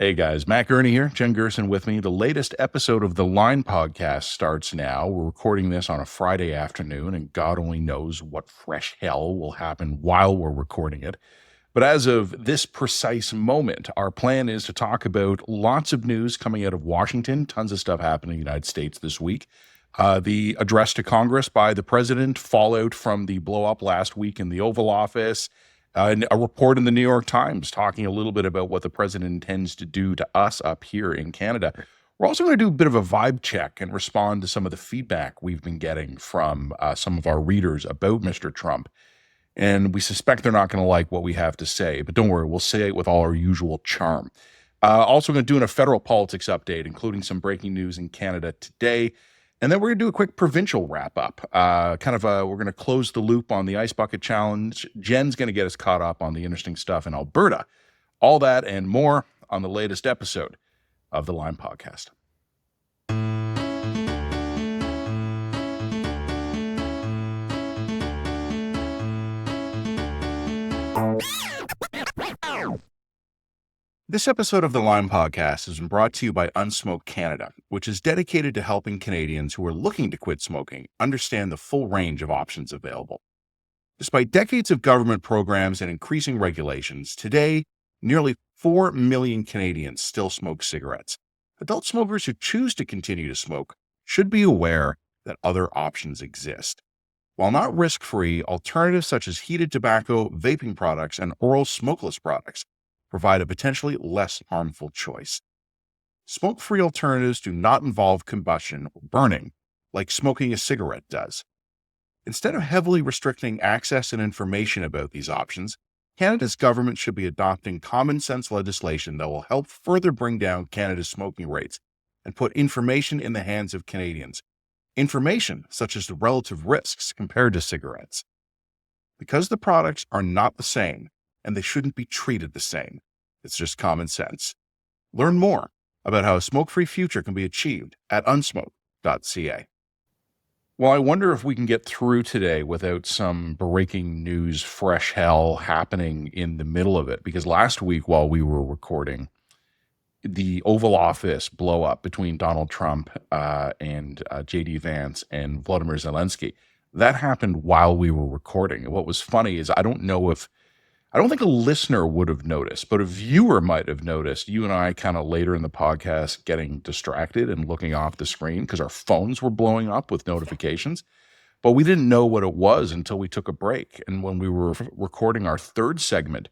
Hey guys, Matt Gurney here, Jen Gerson with me. The latest episode of the Line podcast starts now. We're recording this on a Friday afternoon, and God only knows what fresh hell will happen while we're recording it. But as of this precise moment, our plan is to talk about lots of news coming out of Washington, tons of stuff happening in the United States this week. The address to Congress by the president, fallout from the blow up last week in the Oval Office, and a report in the New York Times talking a little bit about what the president intends to do to us up here in Canada. We're also going to do a bit of a vibe check and respond to some of the feedback we've been getting from some of our readers about Mr. Trump. And we suspect they're not going to like what we have to say, but don't worry, we'll say it with all our usual charm. Also going to do a federal politics update, including some breaking news in Canada today. And then we're going to do a quick provincial wrap up. We're going to close the loop on the Ice Bucket Challenge. Jen's going to get us caught up on the interesting stuff in Alberta. All that and more on the latest episode of the Line Podcast. This episode of the Line Podcast has been brought to you by Unsmoke Canada, which is dedicated to helping Canadians who are looking to quit smoking understand the full range of options available. Despite decades of government programs and increasing regulations, today, nearly 4 million Canadians still smoke cigarettes. Adult smokers who choose to continue to smoke should be aware that other options exist. While not risk-free, alternatives such as heated tobacco, vaping products, and oral smokeless products provide a potentially less harmful choice. Smoke-free alternatives do not involve combustion or burning, like smoking a cigarette does. Instead of heavily restricting access and information about these options, Canada's government should be adopting common-sense legislation that will help further bring down Canada's smoking rates and put information in the hands of Canadians. Information such as the relative risks compared to cigarettes. Because the products are not the same, and they shouldn't be treated the same. It's just common sense. Learn more about how a smoke-free future can be achieved at unsmoke.ca. Well, I wonder if we can get through today without some breaking news, fresh hell happening in the middle of it. Because last week while we were recording, the Oval Office blow up between Donald Trump and J.D. Vance and Volodymyr Zelensky, that happened while we were recording. And what was funny is I don't think a listener would have noticed, but a viewer might have noticed you and I kind of later in the podcast getting distracted and looking off the screen because our phones were blowing up with notifications. But we didn't know what it was until we took a break. And when we were recording our third segment,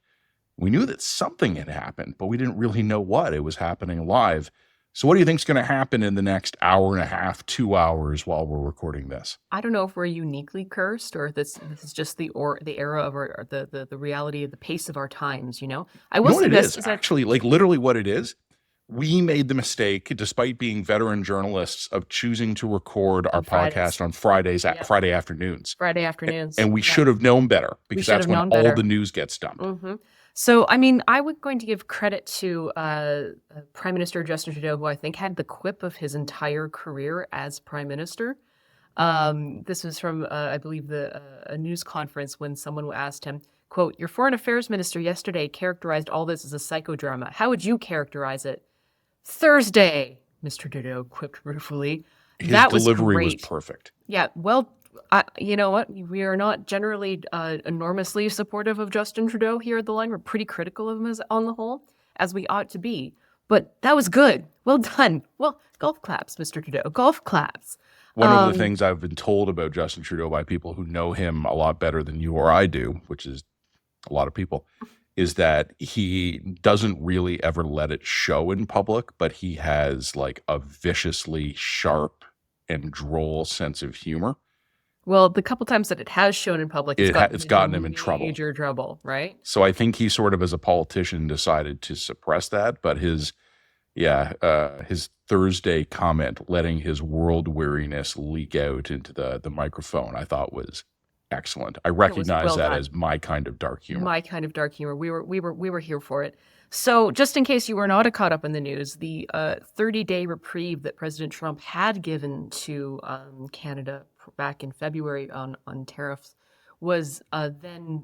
we knew that something had happened, but we didn't really know what. It was happening live. So what do you think is going to happen in the next hour and a half, 2 hours while we're recording this? I don't know if we're uniquely cursed or if this is just the era of our the reality of the pace of our times, you know? I will say this is actually like literally what it is. We made the mistake, despite being veteran journalists, of choosing to record our podcast on Fridays at Friday afternoons. Friday afternoons. And we should have known better because that's when all the news gets dumped. Mm-hmm. So, I mean, I was going to give credit to Prime Minister Justin Trudeau, who I think had the quip of his entire career as Prime Minister. This was from, I believe, a news conference when someone asked him, quote, "Your foreign affairs minister yesterday characterized all this as a psychodrama. How would you characterize it?" "Thursday," Mr. Trudeau quipped ruefully. His delivery was perfect. Yeah, well, you know what? We are not generally enormously supportive of Justin Trudeau here at the Line. We're pretty critical of him on the whole, as we ought to be. But that was good. Well done. Well, golf claps, Mr. Trudeau. Golf claps. One of the things I've been told about Justin Trudeau by people who know him a lot better than you or I do, which is a lot of people, is that he doesn't really ever let it show in public, but he has like a viciously sharp and droll sense of humor. Well, the couple times that it has shown in public, it's gotten him in trouble. Major trouble, right? So I think he sort of, as a politician, decided to suppress that. But his Thursday comment, letting his world weariness leak out into the microphone, I thought was excellent. I recognize that as my kind of dark humor. My kind of dark humor. We were here for it. So just in case you were not caught up in the news, the 30-day reprieve that President Trump had given to Canada back in February on tariffs was then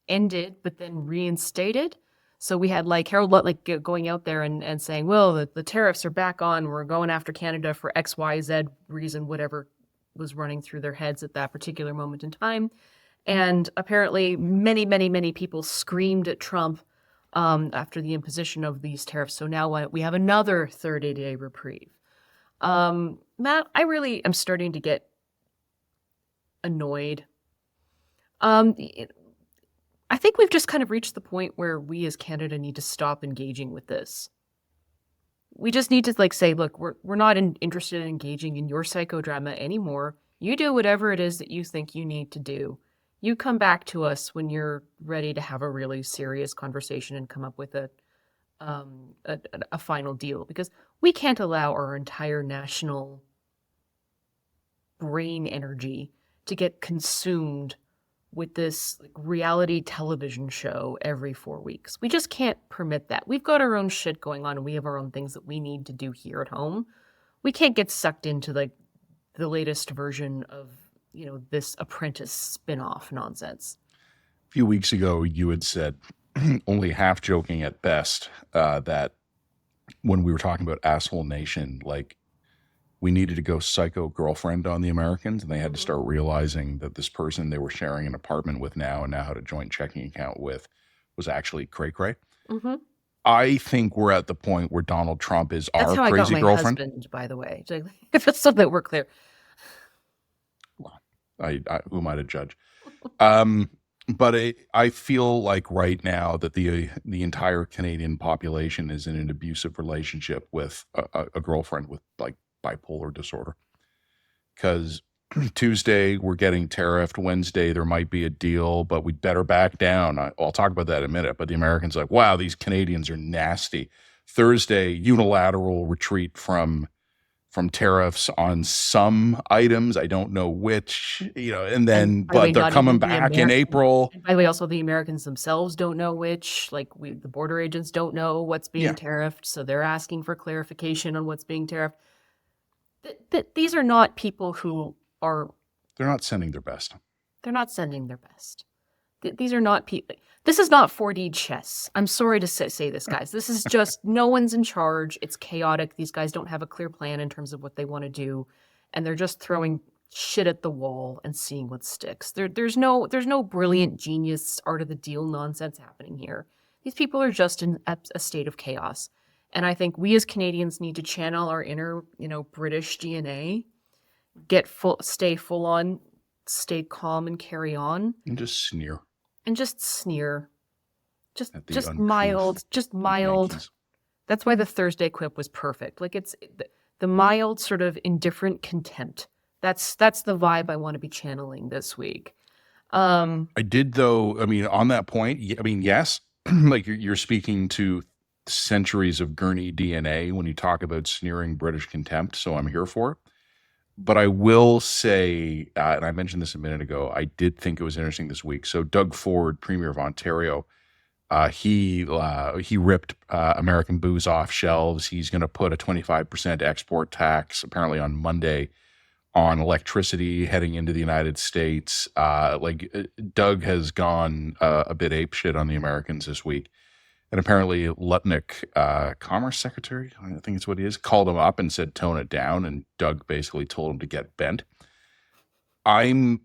ended, but then reinstated. So we had like Harold Lutnick going out there and saying, well, the tariffs are back on. We're going after Canada for X, Y, Z reason, whatever was running through their heads at that particular moment in time. And apparently many, many, many people screamed at Trump after the imposition of these tariffs. So now we have another 30-day reprieve. Matt, I really am starting to get annoyed. I think we've just kind of reached the point where we as Canada need to stop engaging with this. We just need to like say, look, we're not interested in engaging in your psychodrama anymore. You do whatever it is that you think you need to do. You come back to us when you're ready to have a really serious conversation and come up with a final deal, because we can't allow our entire national brain energy to get consumed with this like, reality television show every 4 weeks. We just can't permit that. We've got our own shit going on and we have our own things that we need to do here at home. We can't get sucked into like the latest version of, this Apprentice spin-off nonsense. A few weeks ago, you had said, only half joking at best, that when we were talking about Asshole Nation, like we needed to go psycho girlfriend on the Americans, and they had to start realizing that this person they were sharing an apartment with now and now had a joint checking account with was actually cray-cray. Mm-hmm. I think we're at the point where Donald Trump is That's our how crazy I got my girlfriend. husband, by the way. Just so that we're clear. Well, I who am I to judge? But I feel like right now that the entire Canadian population is in an abusive relationship with a girlfriend with like bipolar disorder. Because Tuesday we're getting tariffed, Wednesday there might be a deal, but we'd better back down. I'll talk about that in a minute. But the Americans are like, wow, these Canadians are nasty. Thursday, unilateral retreat from tariffs on some items. I don't know which, and then, but they're coming back in April. And by the way, also the Americans themselves don't know which, like the border agents don't know what's being tariffed. So they're asking for clarification on what's being tariffed. These are not people who are... They're not sending their best. They're not sending their best. These are not people... This is not 4D chess. I'm sorry to say this, guys. This is just no one's in charge. It's chaotic. These guys don't have a clear plan in terms of what they want to do. And they're just throwing shit at the wall and seeing what sticks. There's no brilliant genius art of the deal nonsense happening here. These people are just in a state of chaos. And I think we as Canadians need to channel our inner, British DNA, stay full on, stay calm and carry on. And just sneer. Just mild. Yankees. That's why the Thursday quip was perfect. Like it's the mild sort of indifferent contempt. That's the vibe I want to be channeling this week. I did though. I mean, on that point, yes, like you're speaking to centuries of Gurney DNA when you talk about sneering British contempt. So I'm here for it. But I will say, and I mentioned this a minute ago, I did think it was interesting this week. So Doug Ford, Premier of Ontario, he ripped American booze off shelves. He's going to put a 25% export tax, apparently on Monday, on electricity heading into the United States. Doug has gone a bit apeshit on the Americans this week. And apparently Lutnick, Commerce Secretary, I think it's what he is, called him up and said, tone it down. And Doug basically told him to get bent. I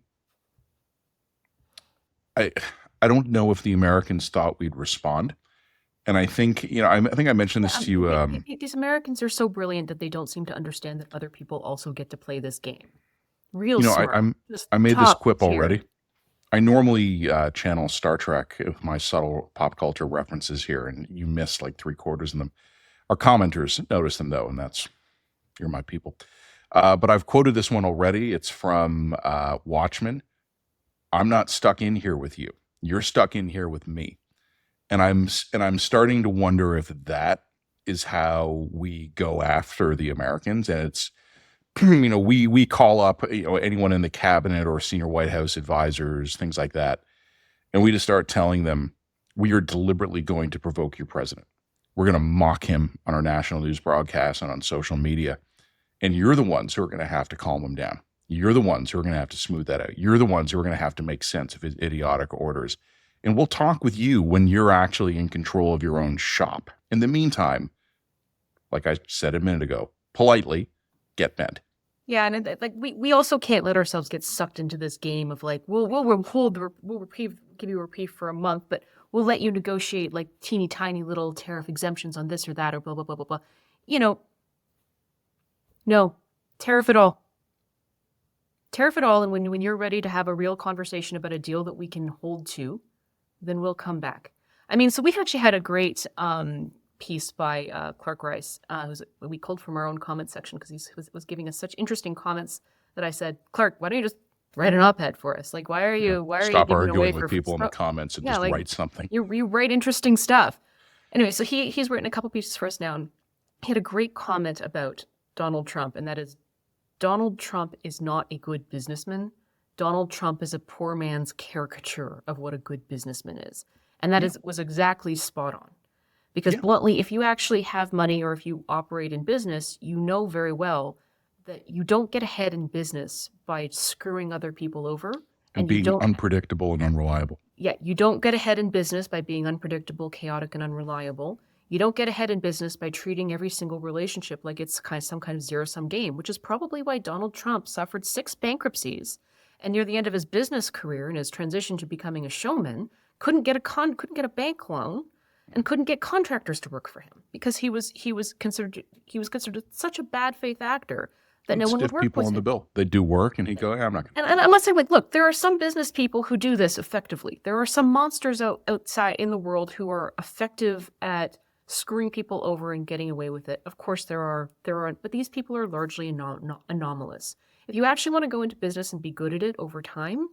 don't know if the Americans thought we'd respond. And I think, I think I mentioned this to you. These Americans are so brilliant that they don't seem to understand that other people also get to play this game. Smart. I made this quip already. I normally channel Star Trek with my subtle pop culture references here, and you missed like 3/4 of them. Our commenters notice them, though, and you're my people. But I've quoted this one already. It's from Watchmen. I'm not stuck in here with you. You're stuck in here with me. And I'm starting to wonder if that is how we go after the Americans. And it's, we call up, anyone in the cabinet or senior White House advisors, things like that. And we just start telling them, we are deliberately going to provoke your president. We're going to mock him on our national news broadcast and on social media. And you're the ones who are going to have to calm him down. You're the ones who are going to have to smooth that out. You're the ones who are going to have to make sense of his idiotic orders. And we'll talk with you when you're actually in control of your own shop. In the meantime, like I said a minute ago, politely get bent. Yeah, and like we also can't let ourselves get sucked into this game of like we'll give you a reprieve for a month, but we'll let you negotiate like teeny tiny little tariff exemptions on this or that or blah blah blah blah blah. You know, no, tariff it all. Tariff it all, and when you're ready to have a real conversation about a deal that we can hold to, then we'll come back. I mean, so we actually had a great piece by Clark Rice, we culled from our own comment section because he was giving us such interesting comments that I said, Clark, why don't you just write an op-ed for us? Like, why are you Stop giving away arguing for with people in the comments and just like, write something. You write interesting stuff. Anyway, so he's written a couple pieces for us now, and he had a great comment about Donald Trump, and that is, Donald Trump is not a good businessman. Donald Trump is a poor man's caricature of what a good businessman is. And that was exactly spot on. Because bluntly, if you actually have money or if you operate in business, you know very well that you don't get ahead in business by screwing other people over. And being unpredictable and unreliable. Yeah, you don't get ahead in business by being unpredictable, chaotic, and unreliable. You don't get ahead in business by treating every single relationship like it's some kind of zero-sum game, which is probably why Donald Trump suffered 6 bankruptcies and near the end of his business career and his transition to becoming a showman, couldn't get a bank loan and couldn't get contractors to work for him because he was considered such a bad faith actor that no one would work people with on him. The bill. They do work, and he'd go, I'm not going to. And I'm not saying, like, look, there are some business people who do this effectively. There are some monsters outside in the world who are effective at screwing people over and getting away with it. Of course, there are, but these people are largely anomalous. If you actually want to go into business and be good at it over time,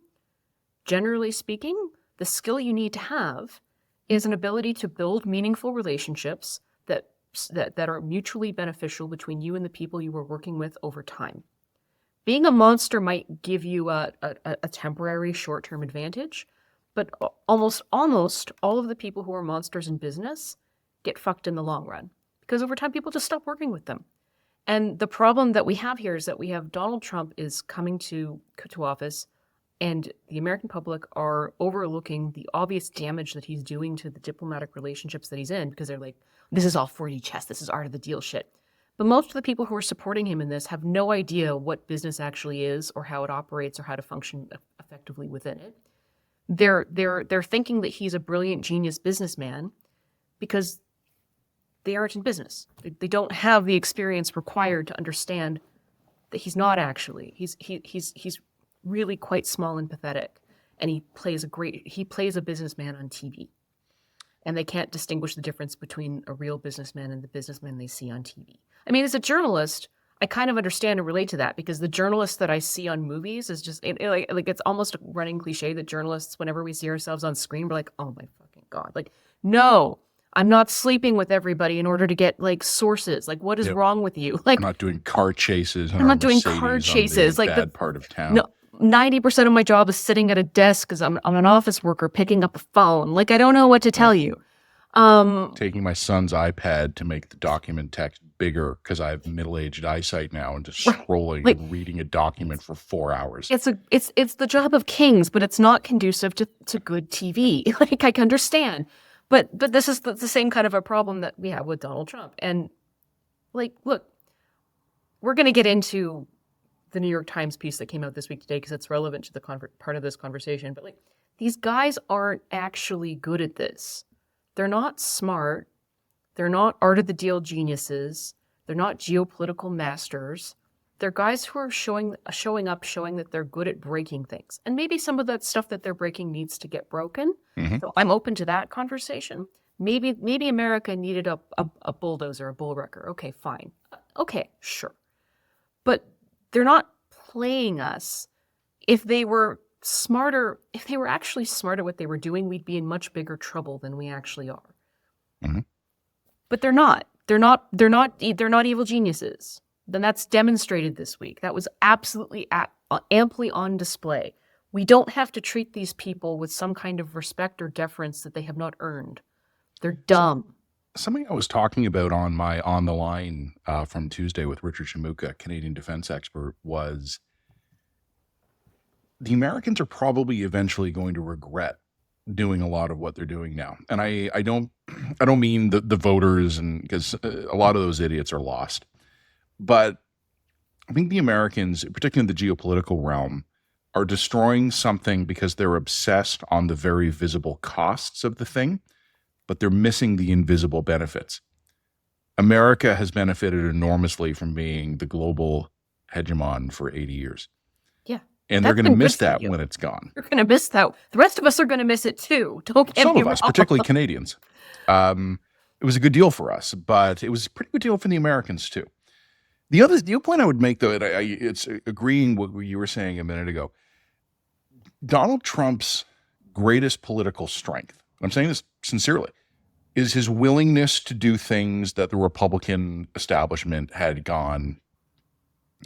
generally speaking, the skill you need to have is an ability to build meaningful relationships that are mutually beneficial between you and the people you are working with over time. Being a monster might give you a temporary short-term advantage, but almost all of the people who are monsters in business get fucked in the long run because over time people just stop working with them. And the problem that we have here is that we have Donald Trump is coming to office, and the American public are overlooking the obvious damage that he's doing to the diplomatic relationships that he's in because they're like, this is all 4D chess, this is art of the deal shit. But most of the people who are supporting him in this have no idea what business actually is or how it operates or how to function effectively within it. They're thinking that he's a brilliant genius businessman because they aren't in business. They don't have the experience required to understand that he's not actually. He's really quite small and pathetic, and he plays a businessman on TV. And they can't distinguish the difference between a real businessman and the businessman they see on TV. I mean, as a journalist, I kind of understand and relate to that because the journalists that I see on movies is just like it's almost a running cliche that journalists, whenever we see ourselves on screen, we're like, oh my fucking God. Like, no, I'm not sleeping with everybody in order to get like sources. Like, what is wrong with you? Like, I'm not doing car chases. I'm not doing car chases. Like bad part of town. No, 90% of my job is sitting at a desk because I'm an office worker picking up a phone. Like, I don't know what to tell you. Taking my son's iPad to make the document text bigger because I have middle-aged eyesight now and just scrolling and reading a document for 4 hours. It's the job of kings, but it's not conducive to good TV. Like, I can understand. But this is the same kind of a problem that we have with Donald Trump. And like, look, we're going to get into the New York Times piece that came out this week today because it's relevant to the part of this conversation. But like, these guys aren't actually good at this. They're not smart. They're not art of the deal geniuses. They're not geopolitical masters. They're guys who are showing that they're good at breaking things. And maybe some of that stuff that they're breaking needs to get broken. Mm-hmm. So I'm open to that conversation. Maybe America needed a bulldozer, a bull wrecker. Okay, fine. Okay, sure. But they're not playing us. If they were actually smart at what they were doing, we'd be in much bigger trouble than we actually are. Mm-hmm. But they're not. They're not evil geniuses. Then that's demonstrated this week. That was absolutely amply on display. We don't have to treat these people with some kind of respect or deference that they have not earned. They're dumb. Something I was talking about on my On the Line from Tuesday with Richard Shamuka, Canadian defense expert, was the Americans are probably eventually going to regret doing a lot of what they're doing now. And I don't mean the voters, and because a lot of those idiots are lost. But I think the Americans, particularly in the geopolitical realm, are destroying something because they're obsessed on the very visible costs of the thing, but they're missing the invisible benefits. America has benefited enormously from being the global hegemon for 80 years. Yeah. And they're That's going to been good miss for that you. when it's gone. You're going to miss that. The rest of us are going to miss it too. Don't get Some me of us, wrong. particularly Canadians. It was a good deal for us, but it was a pretty good deal for the Americans too. The other point I would make, though, it's agreeing with what you were saying a minute ago. Donald Trump's greatest political strength, I'm saying this sincerely, is his willingness to do things that the Republican establishment had gone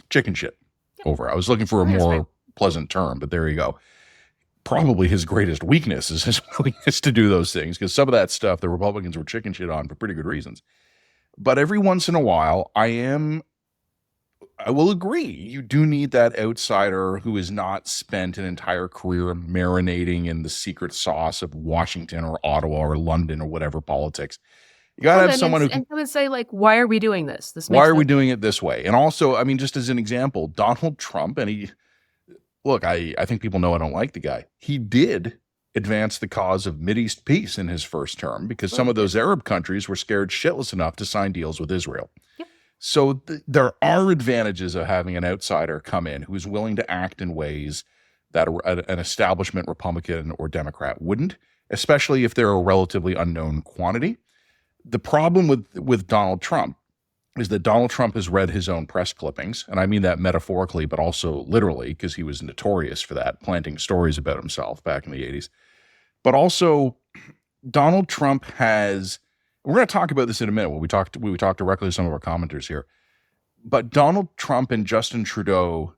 chicken shit over. I was looking for a more pleasant term, but there you go. Probably his greatest weakness is his willingness to do those things, because some of that stuff the Republicans were chicken shit on for pretty good reasons. But every once in a while, I will agree, you do need that outsider who has not spent an entire career marinating in the secret sauce of Washington or Ottawa or London or whatever politics. You got to have someone who can come and say, like, why are we doing this? Why are we doing it this way? And also, I mean, just as an example, Donald Trump, and I think people know I don't like the guy. He did advance the cause of Mideast peace in his first term, because some of those Arab countries were scared shitless enough to sign deals with Israel. Yep. So there are advantages of having an outsider come in who's willing to act in ways that an establishment Republican or Democrat wouldn't, especially if they're a relatively unknown quantity. The problem with Donald Trump is that Donald Trump has read his own press clippings, and I mean that metaphorically, but also literally, because he was notorious for that, planting stories about himself back in the 80s. But also, Donald Trump has, we're going to talk about this in a minute when we talk directly to some of our commenters here, but Donald Trump and Justin Trudeau,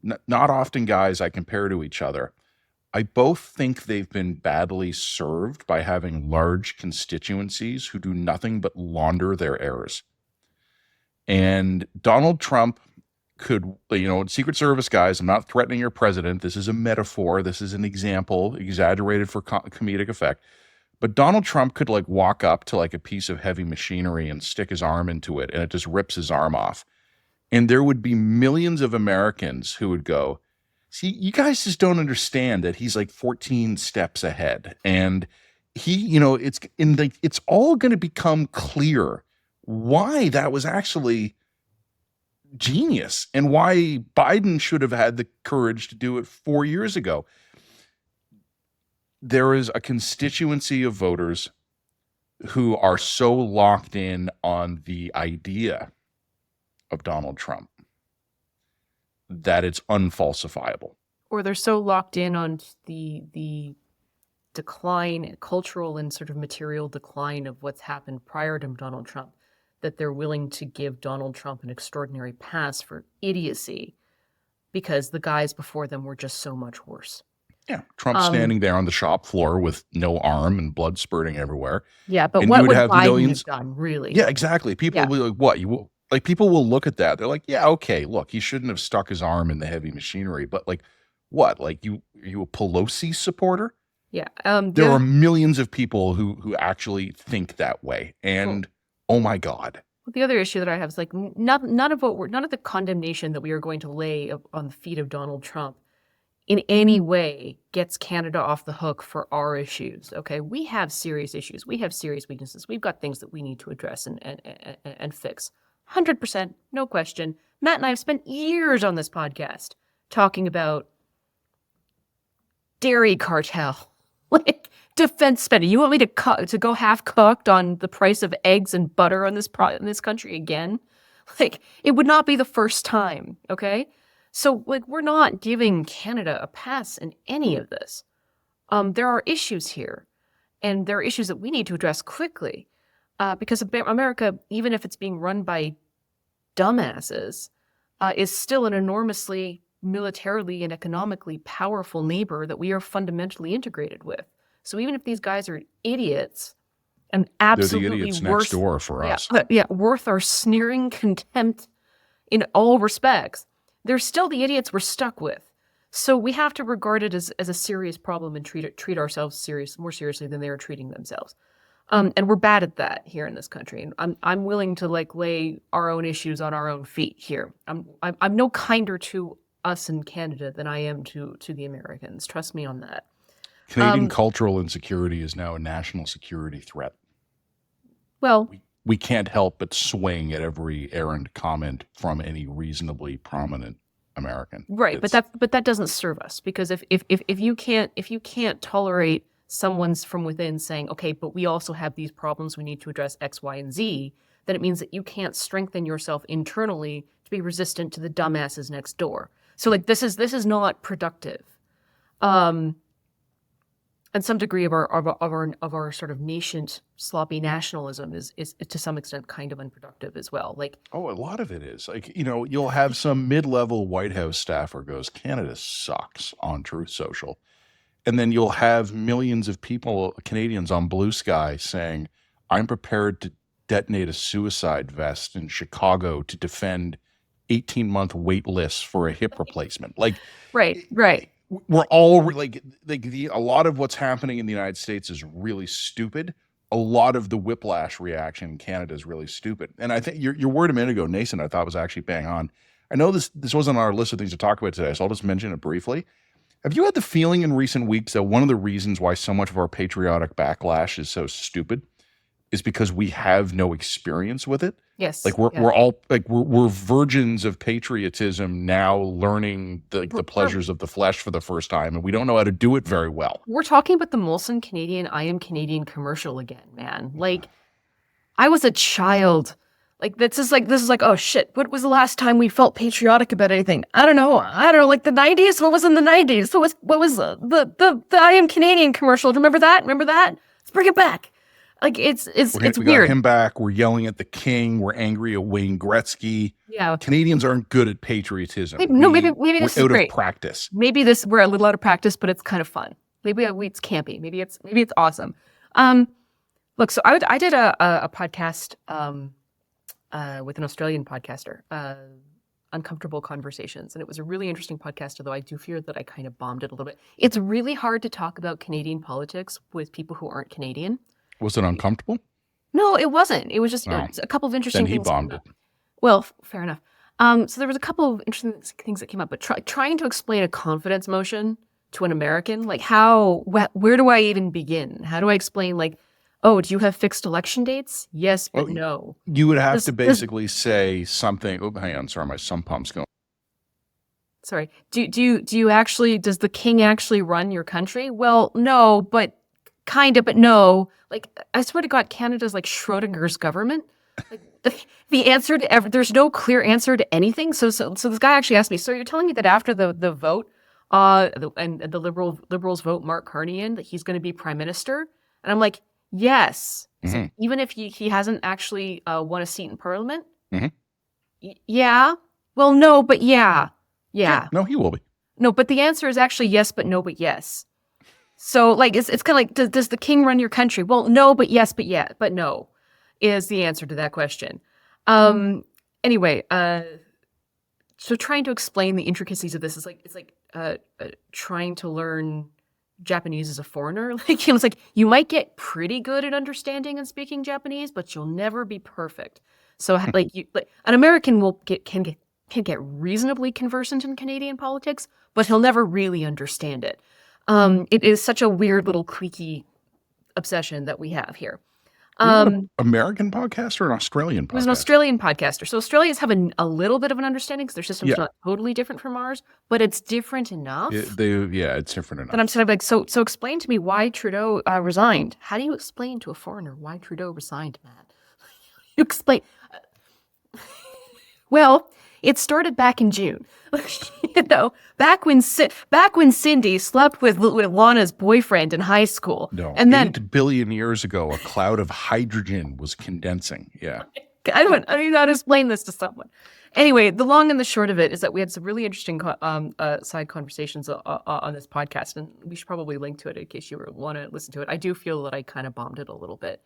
not often guys I compare to each other, I both think they've been badly served by having large constituencies who do nothing but launder their errors. And Donald Trump could, Secret Service guys, I'm not threatening your president. This is a metaphor. This is an example, exaggerated for comedic effect. But Donald Trump could walk up to a piece of heavy machinery and stick his arm into it, and it just rips his arm off. And there would be millions of Americans who would go, see, you guys just don't understand that he's 14 steps ahead. And he, it's all going to become clear why that was actually genius and why Biden should have had the courage to do it 4 years ago. There is a constituency of voters who are so locked in on the idea of Donald Trump that it's unfalsifiable. Or they're so locked in on the decline, cultural and sort of material decline of what's happened prior to Donald Trump, that they're willing to give Donald Trump an extraordinary pass for idiocy because the guys before them were just so much worse. Yeah, Trump standing there on the shop floor with no arm and blood spurting everywhere. Yeah, but and what would would have Biden millions have done, really? Yeah, exactly. People will be like, what? People will look at that. They're like, yeah, okay, look, he shouldn't have stuck his arm in the heavy machinery. But what? Are you a Pelosi supporter? Yeah. There are millions of people who actually think that way. And oh my God. The other issue that I have is none of the condemnation that we are going to lay on the feet of Donald Trump in any way gets Canada off the hook for our issues. Okay, we have serious issues. We have serious weaknesses. We've got things that we need to address and fix. 100%, no question. Matt and I have spent years on this podcast talking about dairy cartel, defense spending. You want me to go half cooked on the price of eggs and butter in this country again? It would not be the first time. Okay. So, we're not giving Canada a pass in any of this. There are issues here, and there are issues that we need to address quickly, because America, even if it's being run by dumbasses, is still an enormously militarily and economically powerful neighbor that we are fundamentally integrated with. So even if these guys are idiots and absolutely they're the idiots next door for us. Worth our sneering contempt in all respects, they're still the idiots we're stuck with. So we have to regard it as a serious problem and treat ourselves more seriously than they are treating themselves. And we're bad at that here in this country. And I'm willing to like lay our own issues on our own feet here. I'm no kinder to us in Canada than I am to the Americans. Trust me on that. Canadian cultural insecurity is now a national security threat. Well, We can't help but swing at every errant comment from any reasonably prominent American. right, but that doesn't serve us, because if you can't tolerate someone's from within saying, okay, but we also have these problems, we need to address X, Y, and Z, then it means that you can't strengthen yourself internally to be resistant to the dumbasses next door. So like this is not productive. And some degree of our sort of nascent sloppy nationalism is to some extent kind of unproductive as well. Like, oh, a lot of it is like, you'll have some mid-level White House staffer goes, Canada sucks on Truth Social. And then you'll have millions of people, Canadians on Blue Sky saying, I'm prepared to detonate a suicide vest in Chicago to defend 18-month wait lists for a hip replacement. Like, right. we're all a lot of what's happening in the United States is really stupid. A lot of the whiplash reaction in Canada is really stupid. And I think your word a minute ago, Nathan, I thought was actually bang on. I know this wasn't on our list of things to talk about today, so I'll just mention it briefly. Have you had the feeling in recent weeks that one of the reasons why so much of our patriotic backlash is so stupid is because we have no experience with it? Yes. Like we're all like we're virgins of patriotism now, learning the pleasures of the flesh for the first time, and we don't know how to do it very well. We're talking about the Molson Canadian I Am Canadian commercial again, man. Like, I was a child. Like, this is like, oh shit, what was the last time we felt patriotic about anything? I don't know, like the 90s? What was in the 90s? What was the I Am Canadian commercial? Do you remember that? Let's bring it back. Like, it's we weird. Got him back. We're yelling at the king. We're angry at Wayne Gretzky. Yeah. Canadians aren't good at patriotism. Maybe this we're out is great. of practice. Maybe we're a little out of practice, but it's kind of fun. Maybe it's campy. Maybe it's awesome. Look, so I did a podcast with an Australian podcaster, Uncomfortable Conversations, and it was a really interesting podcast, although I do fear that I kind of bombed it a little bit. It's really hard to talk about Canadian politics with people who aren't Canadian. Was it uncomfortable? No, it wasn't. It was just a couple of interesting things. Then he bombed it. Well, fair enough. So there was a couple of interesting things that came up, but trying to explain a confidence motion to an American, like where do I even begin? How do I explain, like, oh, do you have fixed election dates? Yes, but no. You would have to basically say something. Oh, hang on. Sorry, my sump pump's going. Sorry. Do you actually, does the king actually run your country? Well, no, but kind of, but no. Like, I swear to God, Canada's like Schrodinger's government. Like, the answer to there's no clear answer to anything. So this guy actually asked me, so you're telling me that after the vote, and the liberals vote Mark Carney in, that he's going to be prime minister? And I'm like, yes. Mm-hmm. So even if he hasn't actually won a seat in parliament? Mm-hmm. Yeah. Well, no, but yeah. No, he will be. No, but the answer is actually yes, but no, but yes. So, like, it's kind of like, does the king run your country? Well, no, but yes, but yeah, but no, is the answer to that question. Anyway, so trying to explain the intricacies of this is like, it's like trying to learn Japanese as a foreigner. Like, it's like, you might get pretty good at understanding and speaking Japanese, but you'll never be perfect. So, like, an American can get reasonably conversant in Canadian politics, but he'll never really understand it. It is such a weird little cliquey obsession that we have here. American podcaster or an Australian podcaster? It was an Australian podcaster. So Australians have a little bit of an understanding because their system's not totally different from ours, but it's different enough. It's different enough. And I'm sort of like, so explain to me why Trudeau resigned. How do you explain to a foreigner why Trudeau resigned, man? You explain. Well, it started back in June. Back when Cindy slept with Lana's boyfriend in high school. No, and then 8 billion years ago, a cloud of hydrogen was condensing. Yeah. I don't know how to explain this to someone. Anyway, the long and the short of it is that we had some really interesting side conversations on this podcast, and we should probably link to it in case you want to listen to it. I do feel that I kind of bombed it a little bit.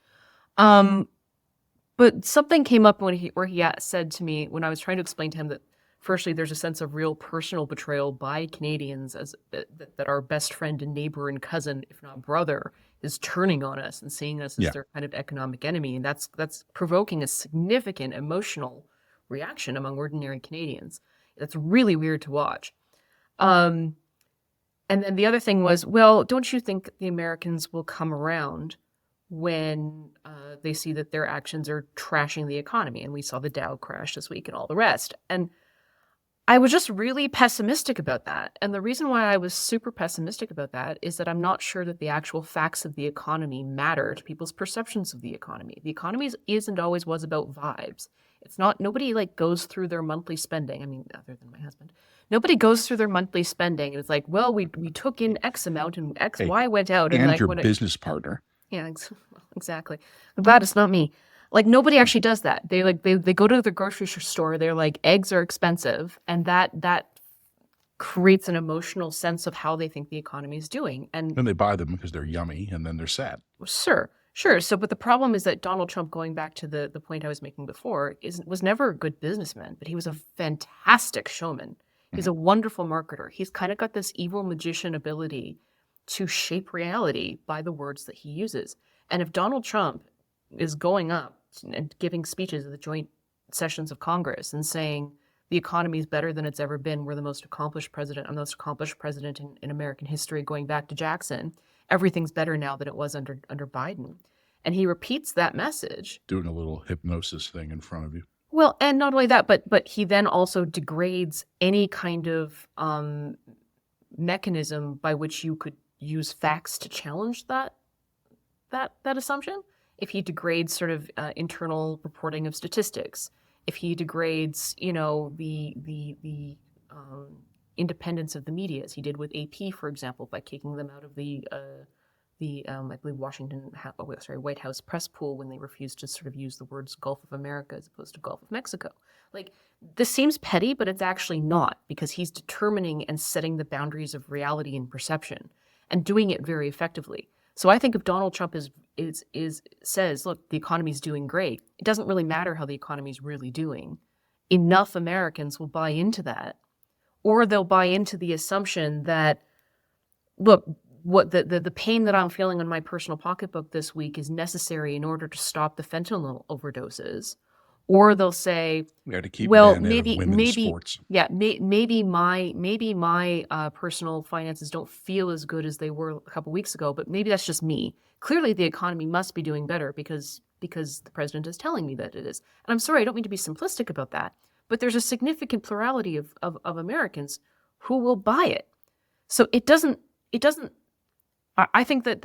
But something came up where he said to me, when I was trying to explain to him that firstly, there's a sense of real personal betrayal by Canadians as that our best friend and neighbor and cousin, if not brother, is turning on us and seeing us as Yeah. their kind of economic enemy, and that's provoking a significant emotional reaction among ordinary Canadians. That's really weird to watch. Um, and then the other thing was, well, don't you think the Americans will come around when they see that their actions are trashing the economy? And we saw the Dow crash this week and all the rest. And I was just really pessimistic about that. And the reason why I was super pessimistic about that is that I'm not sure that the actual facts of the economy matter to people's perceptions of the economy. The economy isn't always was about vibes. It's not, nobody like goes through their monthly spending. I mean, other than my husband, nobody goes through their monthly spending. And it's like, well, we took in X amount and X, Hey, Y went out. And and like, your when business partner. yeah, exactly. I'm glad it's not me. Like nobody actually does that. They go to the grocery store. They're like eggs are expensive, and that creates an emotional sense of how they think the economy is doing. And And they buy them because they're yummy, and then they're sad. sure. So, but the problem is that Donald Trump, going back to the point I was making before, was never a good businessman, but he was a fantastic showman. He's a wonderful marketer. He's kind of got this evil magician ability to shape reality by the words that he uses. And if Donald Trump is going up and giving speeches at the joint sessions of Congress and saying the economy is better than it's ever been, we're the most accomplished president, I'm the most accomplished president in American history, going back to Jackson, everything's better now than it was under Biden. And he repeats that message. Doing a little hypnosis thing in front of you. Well, and not only that, but he then also degrades any kind of mechanism by which you could use facts to challenge that assumption. If he degrades sort of internal reporting of statistics, if he degrades, the independence of the media, as he did with AP, for example, by kicking them out of the I believe White House press pool when they refused to sort of use the words Gulf of America as opposed to Gulf of Mexico. Like, this seems petty, but it's actually not, because he's determining and setting the boundaries of reality and perception and doing it very effectively. So I think if Donald Trump says, look, the economy's doing great, it doesn't really matter how the economy's really doing. Enough Americans will buy into that, or they'll buy into the assumption that, look, what the pain that I'm feeling in my personal pocketbook this week is necessary in order to stop the fentanyl overdoses. Or they'll say, we had to keep well, men out of women's sports. Yeah, maybe my personal finances don't feel as good as they were a couple weeks ago, but maybe that's just me. Clearly, the economy must be doing better because the president is telling me that it is. And I'm sorry, I don't mean to be simplistic about that, but there's a significant plurality of Americans who will buy it. So it doesn't. I think that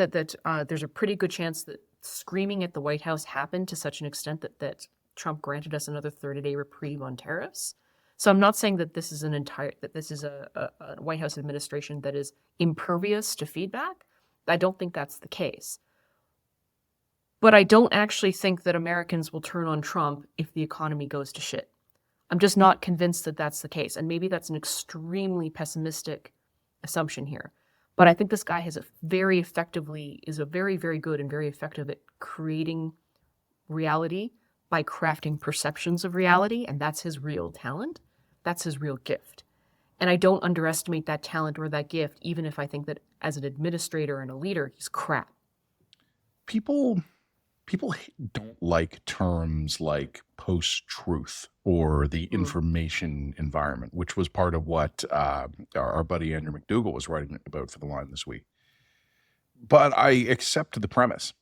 there's a pretty good chance that screaming at the White House happened to such an extent that Trump granted us another 30-day reprieve on tariffs. So I'm not saying that this is a White House administration that is impervious to feedback. I don't think that's the case. But I don't actually think that Americans will turn on Trump if the economy goes to shit. I'm just not convinced that that's the case. And maybe that's an extremely pessimistic assumption here. But I think this guy is a very, very good and very effective at creating reality by crafting perceptions of reality, and that's his real talent. That's his real gift. And I don't underestimate that talent or that gift, even if I think that as an administrator and a leader, he's crap. People don't like terms like post-truth or the information environment, which was part of what our buddy Andrew McDougall was writing about for The Line this week. But I accept the premise.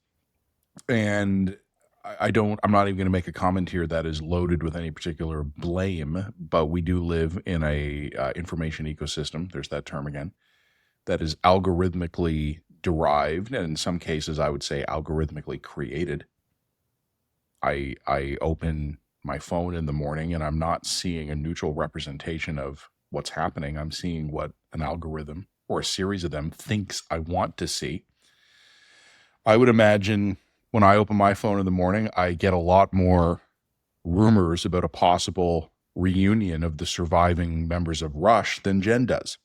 And I'm not even going to make a comment here that is loaded with any particular blame, but we do live in a information ecosystem, there's that term again, that is algorithmically derived, and in some cases I would say algorithmically created. I open my phone in the morning and I'm not seeing a neutral representation of what's happening. I'm seeing what an algorithm or a series of them thinks I want to see. I would imagine when I open my phone in the morning, I get a lot more rumors about a possible reunion of the surviving members of Rush than Jen does.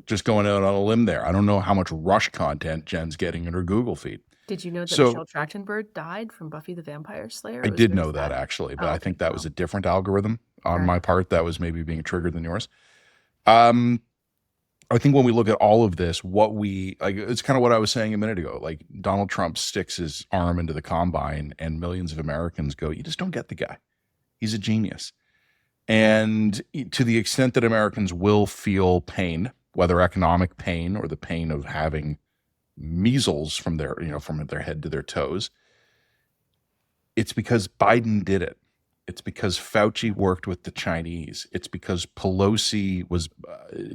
Just going out on a limb there. I don't know how much Rush content Jen's getting in her Google feed. Did you know that Michelle Trachtenberg died from Buffy the Vampire Slayer? I did know that, actually, but I think that was a different algorithm. on Fair my enough. part that was maybe being triggered than yours. Um, I think when we look at all of this, it's kind of what I was saying a minute ago. Like Donald Trump sticks his arm into the combine and millions of Americans go, you just don't get the guy. He's a genius. And to the extent that Americans will feel pain, whether economic pain or the pain of having measles from from their head to their toes, it's because Biden did it. It's because Fauci worked with the Chinese. It's because Pelosi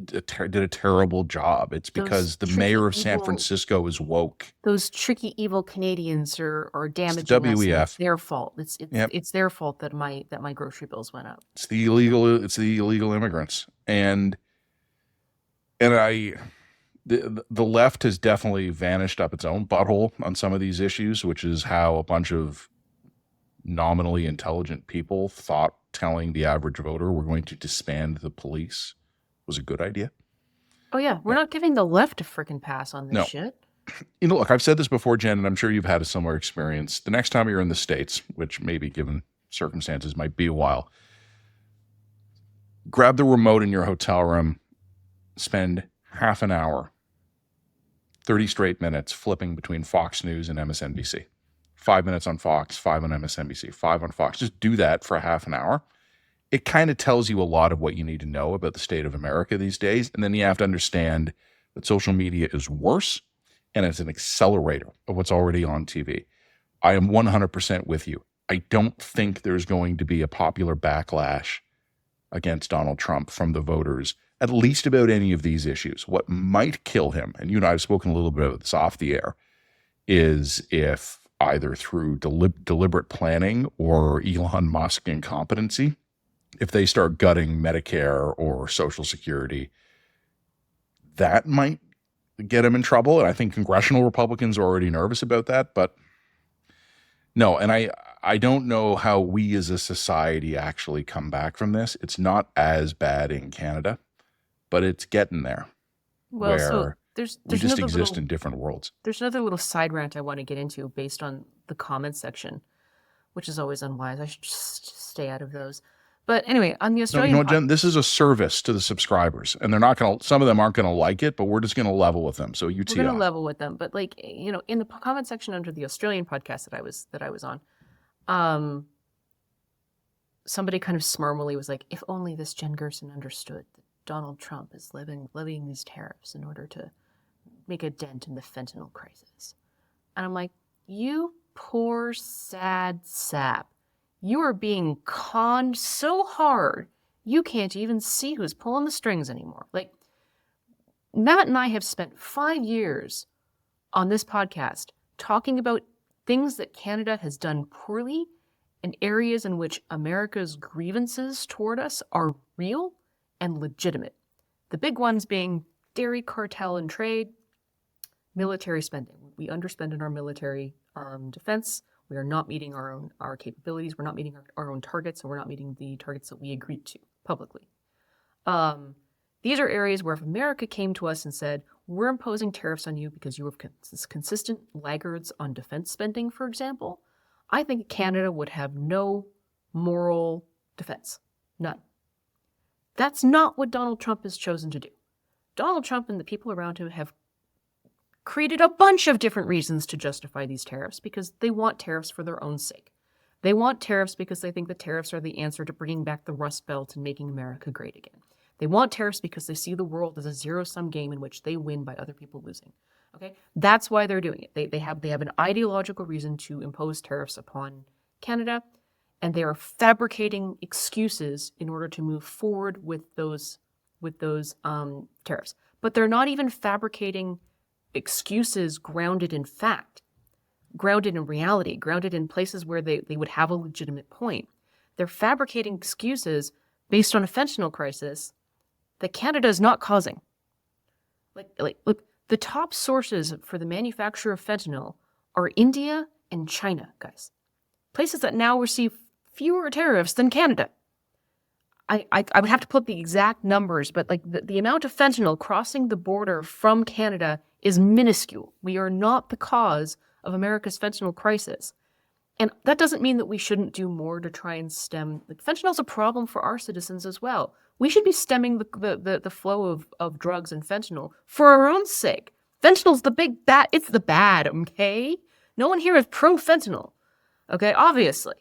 did a terrible job. It's Those because the tricky mayor of San evil Francisco is woke. those tricky evil Canadians are It's the damaging us, and it's WEF. their fault. Yep. It's their fault that my grocery bills went up. It's the illegal immigrants. And the left has definitely vanished up its own butthole on some of these issues, which is how a bunch of nominally intelligent people thought telling the average voter we're going to disband the police was a good idea. Oh yeah, we're not giving the left a freaking pass on this No. shit. Look, I've said this before, Jen, and I'm sure you've had a similar experience. The next time you're in the States, which maybe given circumstances might be a while, grab the remote in your hotel room, spend half an hour, 30 straight minutes flipping between Fox News and MSNBC. 5 minutes on Fox, 5 on MSNBC, 5 on Fox. Just do that for a half an hour. It kind of tells you a lot of what you need to know about the state of America these days. And then you have to understand that social media is worse and it's an accelerator of what's already on TV. I am 100% with you. I don't think there's going to be a popular backlash against Donald Trump from the voters, at least about any of these issues. What might kill him, and you and I have spoken a little bit about this off the air, is if either through deliberate planning or Elon Musk incompetency, if they start gutting Medicare or Social Security, that might get him in trouble. And I think congressional Republicans are already nervous about that. But no, and I don't know how we as a society actually come back from this. It's not as bad in Canada, but it's getting there. Well, so where there's we just another exist little in different worlds. there's another little side rant I want to get into based on the comment section, which is always unwise. I should just stay out of those. But anyway, on the No, you Australian know what, Jen? This is a service to the subscribers, and they're not going to. Some of them aren't going to like it, but we're just going to level with them. So you we're tee going to off. level with them. But like in the comment section under the Australian podcast that I was on, somebody kind of smarmily was like, "If only this Jen Gerson understood that Donald Trump is levying these tariffs in order to make a dent in the fentanyl crisis." And I'm like, you poor sad sap. You are being conned so hard you can't even see who's pulling the strings anymore. Like, Matt and I have spent 5 years on this podcast talking about things that Canada has done poorly and areas in which America's grievances toward us are real and legitimate. The big ones being dairy cartel and trade, military spending. We underspend in our military defense. We are not meeting our capabilities. We're not meeting our own targets, and we're not meeting the targets that we agreed to publicly. These are areas where if America came to us and said, we're imposing tariffs on you because you have consistent laggards on defense spending, for example, I think Canada would have no moral defense. None. That's not what Donald Trump has chosen to do. Donald Trump and the people around him have created a bunch of different reasons to justify these tariffs because they want tariffs for their own sake. They want tariffs because they think the tariffs are the answer to bringing back the Rust Belt and making America great again. They want tariffs because they see the world as a zero-sum game in which they win by other people losing. Okay, that's why they're doing it. They have an ideological reason to impose tariffs upon Canada, and they are fabricating excuses in order to move forward with those tariffs. But they're not even fabricating excuses grounded in fact, grounded in reality, grounded in places where they would have a legitimate point. They're fabricating excuses based on a fentanyl crisis that Canada is not causing. Look, the top sources for the manufacture of fentanyl are India and China, guys. Places that now receive fewer tariffs than Canada. I would have to put the exact numbers, but like the amount of fentanyl crossing the border from Canada is minuscule. We are not the cause of America's fentanyl crisis. And that doesn't mean that we shouldn't do more to try and stem. Like, fentanyl's a problem for our citizens as well. We should be stemming the flow of drugs and fentanyl for our own sake. Fentanyl's the big bad. It's the bad, okay? No one here is pro-fentanyl, okay? Obviously.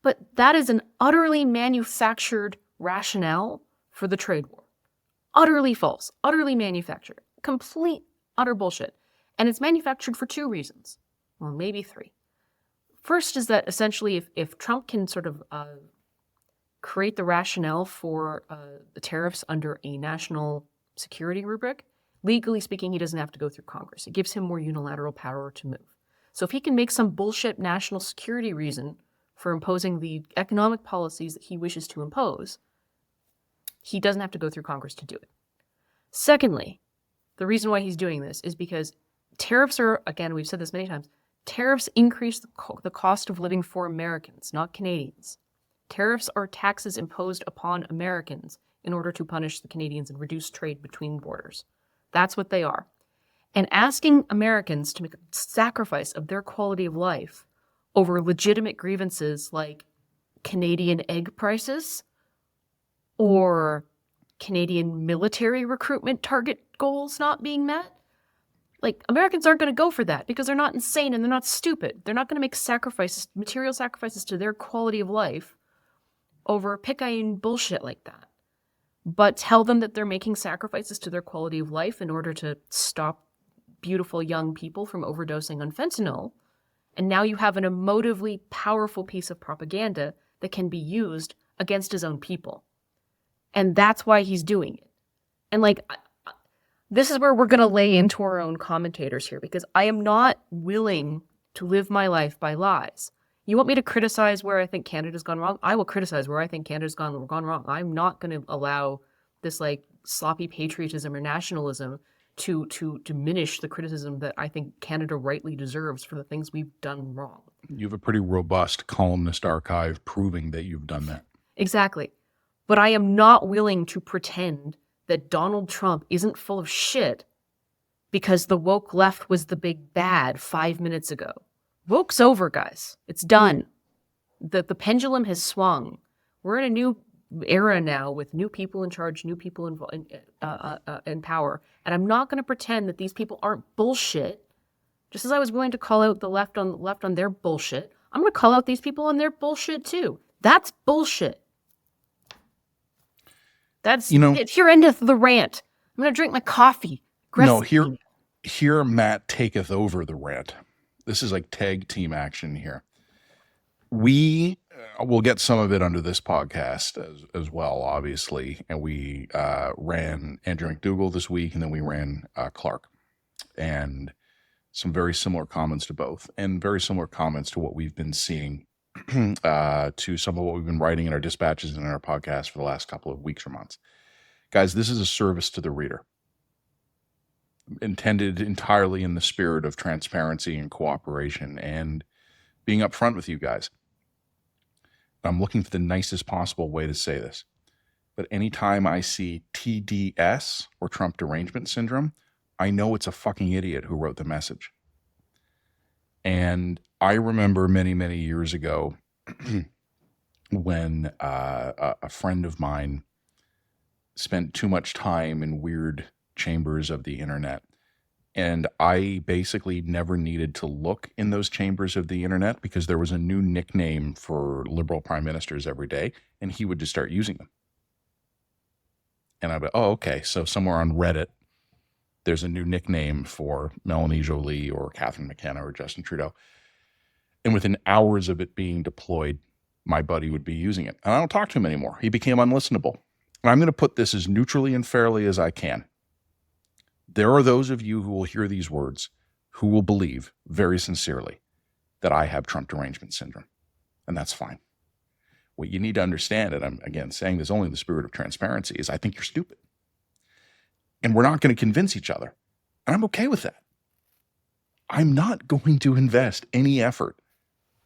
But that is an utterly manufactured rationale for the trade war. Utterly false. Utterly manufactured. Complete, utter bullshit. And it's manufactured for two reasons. Well, maybe three. First is that essentially if Trump can sort of create the rationale for the tariffs under a national security rubric, legally speaking, he doesn't have to go through Congress. It gives him more unilateral power to move. So if he can make some bullshit national security reason for imposing the economic policies that he wishes to impose, he doesn't have to go through Congress to do it. Secondly, the reason why he's doing this is because tariffs are, again, we've said this many times, tariffs increase the cost of living for Americans, not Canadians. Tariffs are taxes imposed upon Americans in order to punish the Canadians and reduce trade between borders. That's what they are. And asking Americans to make a sacrifice of their quality of life over legitimate grievances like Canadian egg prices or Canadian military recruitment target goals not being met, like, Americans aren't going to go for that because they're not insane and they're not stupid. They're not going to make sacrifices, material sacrifices to their quality of life over picayune bullshit like that. But tell them that they're making sacrifices to their quality of life in order to stop beautiful young people from overdosing on fentanyl. And now you have an emotively powerful piece of propaganda that can be used against his own people. And that's why he's doing it. And like, this is where we're going to lay into our own commentators here, because I am not willing to live my life by lies. You want me to criticize where I think Canada's gone wrong? I will criticize where I think Canada's gone wrong. I'm not going to allow this like sloppy patriotism or nationalism to diminish the criticism that I think Canada rightly deserves for the things we've done wrong. You have a pretty robust columnist archive proving that you've done that. Exactly. But I am not willing to pretend that Donald Trump isn't full of shit because the woke left was the big bad 5 minutes ago. Woke's over, guys. It's done. The pendulum has swung. We're in a new era now with new people in charge, new people in power. And I'm not going to pretend that these people aren't bullshit. Just as I was willing to call out the left on their bullshit, I'm going to call out these people on their bullshit too. That's bullshit. That's, here endeth the rant. I'm going to drink my coffee. No, here Matt taketh over the rant. This is like tag team action here. We will get some of it under this podcast as well, obviously. And we ran Andrew McDougall this week, and then we ran Clark. And some very similar comments to both, and very similar comments to what we've been seeing, to some of what we've been writing in our dispatches and in our podcast for the last couple of weeks or months. Guys, this is a service to the reader, intended entirely in the spirit of transparency and cooperation and being upfront with you guys. I'm looking for the nicest possible way to say this, but anytime I see TDS or Trump derangement syndrome, I know it's a fucking idiot who wrote the message. And I remember many, many years ago when a friend of mine spent too much time in weird chambers of the internet. And I basically never needed to look in those chambers of the internet because there was a new nickname for liberal prime ministers every day, and he would just start using them. And I'd be, oh, okay, so somewhere on Reddit, there's a new nickname for Melanie Jolie or Catherine McKenna or Justin Trudeau. And within hours of it being deployed, my buddy would be using it. And I don't talk to him anymore. He became unlistenable. And I'm going to put this as neutrally and fairly as I can. There are those of you who will hear these words who will believe very sincerely that I have Trump derangement syndrome. And that's fine. What you need to understand, and I'm again saying this only in the spirit of transparency, is I think you're stupid. And we're not going to convince each other. And I'm okay with that. I'm not going to invest any effort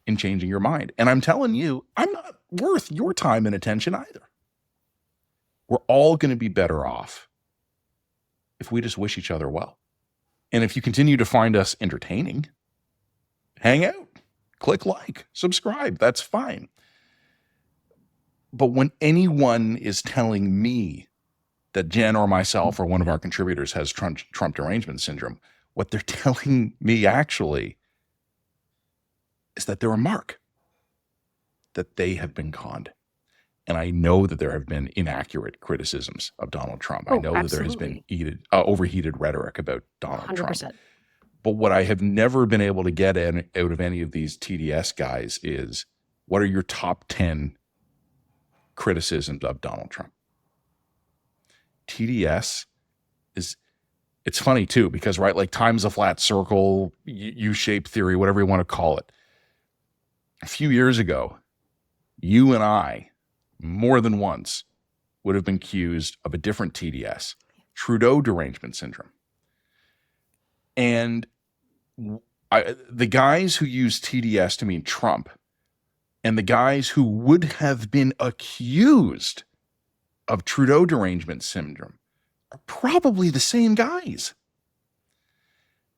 in changing your mind. And I'm telling you, I'm not worth your time and attention either. We're all going to be better off if we just wish each other well. And if you continue to find us entertaining, hang out, click like, subscribe. That's fine. But when anyone is telling me that Jen or myself or one of our contributors has Trump derangement syndrome, what they're telling me actually is that they're a mark, that they have been conned. And I know that there have been inaccurate criticisms of Donald Trump. I Oh, know that there has been absolutely. overheated rhetoric about Donald Trump. 100%. But what I have never been able to get out of any of these TDS guys is, what are your top 10 criticisms of Donald Trump? TDS is, it's funny too, because, right, like time's a flat circle, U-shaped theory, whatever you want to call it. A few years ago, you and I, more than once, would have been accused of a different TDS, Trudeau derangement syndrome. And the guys who use TDS to mean Trump and the guys who would have been accused of Trudeau derangement syndrome are probably the same guys.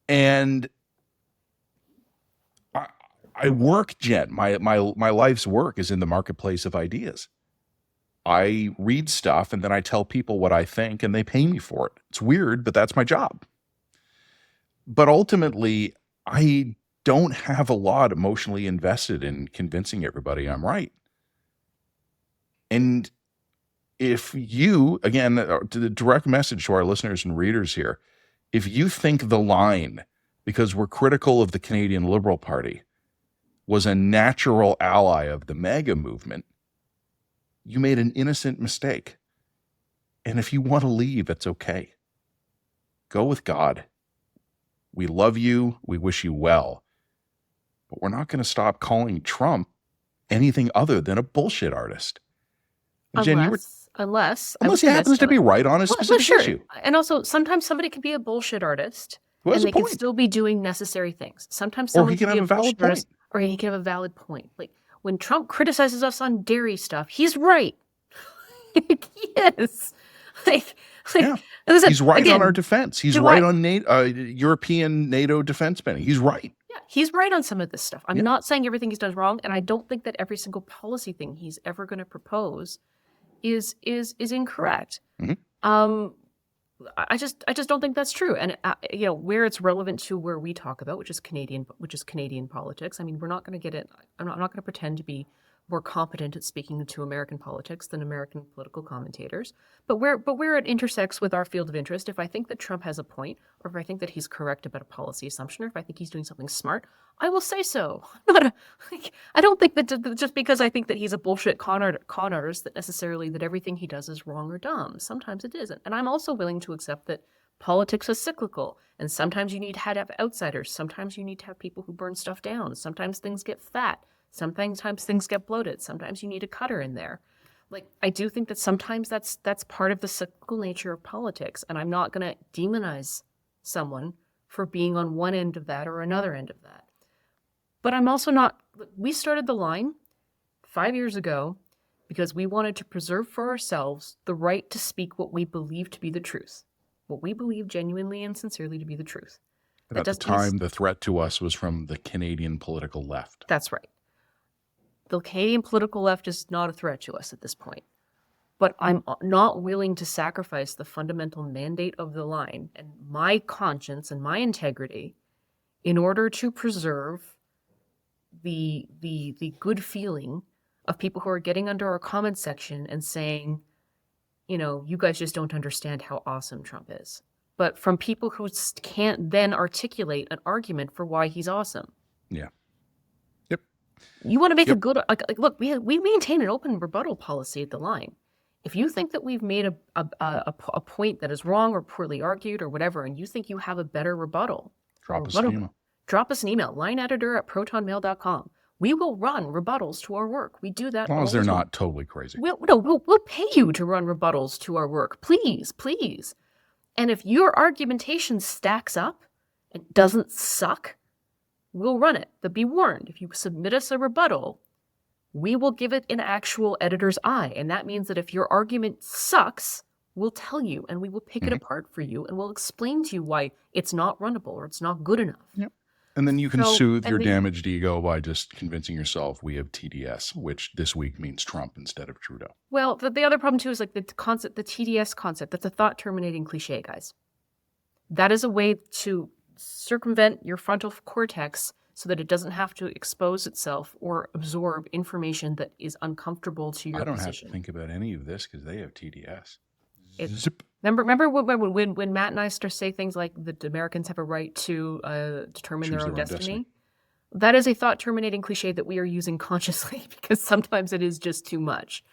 And I work, Jen. My life's work is in the marketplace of ideas. I read stuff and then I tell people what I think and they pay me for it. It's weird, but that's my job. But ultimately, I don't have a lot emotionally invested in convincing everybody I'm right. And if you, again, the direct message to our listeners and readers here, if you think the line, because we're critical of the Canadian Liberal Party, was a natural ally of the MAGA movement, you made an innocent mistake. And if you want to leave, it's okay. Go with God. We love you. We wish you well. But we're not going to stop calling Trump anything other than a bullshit artist. And Jen, Unless he happens to be right on a specific issue. And also, sometimes somebody can be a bullshit artist and they can still be doing necessary things. Sometimes someone can be a valid point. Or he can have a valid point. Like when Trump criticizes us on dairy stuff, he's right. Yes. He's right on our defense. He's right on European NATO defense spending. He's right. Yeah, he's right on some of this stuff. I'm not saying everything he's done is wrong, and I don't think that every single policy thing he's ever going to propose is incorrect. Mm-hmm. I just don't think that's true. And where it's relevant to where we talk about, which is Canadian politics. I mean, we're not going to get it. I'm not going to pretend to be more competent at speaking to American politics than American political commentators. But where it intersects with our field of interest, if I think that Trump has a point, or if I think that he's correct about a policy assumption, or if I think he's doing something smart, I will say so. I don't think that just because I think that he's a bullshit con artist that necessarily that everything he does is wrong or dumb. Sometimes it isn't. And I'm also willing to accept that politics is cyclical, and sometimes you need to have outsiders. Sometimes you need to have people who burn stuff down. Sometimes things get fat. Sometimes things get bloated. Sometimes you need a cutter in there. Like, I do think that sometimes that's part of the cyclical nature of politics, and I'm not going to demonize someone for being on one end of that or another end of that. But I'm also not. We started the line 5 years ago because we wanted to preserve for ourselves the right to speak what we believe to be the truth, what we believe genuinely and sincerely to be the truth. At the time, the threat to us was from the Canadian political left. That's right. The Canadian political left is not a threat to us at this point. But I'm not willing to sacrifice the fundamental mandate of the line and my conscience and my integrity in order to preserve the good feeling of people who are getting under our comment section and saying, you guys just don't understand how awesome Trump is. But from people who can't then articulate an argument for why he's awesome. Yeah. You want to make a good, look, we maintain an open rebuttal policy at the line. If you think that we've made a point that is wrong or poorly argued or whatever, and you think you have a better rebuttal, drop us an email, lineeditor@protonmail.com. We will run rebuttals to our work. We do that as long as they're not totally crazy. We'll pay you to run rebuttals to our work. Please, please. And if your argumentation stacks up and doesn't suck, we'll run it. But be warned, if you submit us a rebuttal, we will give it an actual editor's eye. And that means that if your argument sucks, we'll tell you and we will pick it apart for you and we'll explain to you why it's not runnable or it's not good enough. Yep. And then you can So, soothe and your then damaged ego by just convincing yourself we have TDS, which this week means Trump instead of Trudeau. well, the other problem too is like the concept, the TDS concept. That's a thought terminating cliche, guys. That is a way to circumvent your frontal cortex so that it doesn't have to expose itself or absorb information that is uncomfortable to your I don't have to position. think about any of this because they have TDS. It- Zip. Remember when Matt and I start to say things like that Americans have a right to determine Choose their own their own destiny? destiny. That is a thought terminating cliche that we are using consciously because sometimes it is just too much.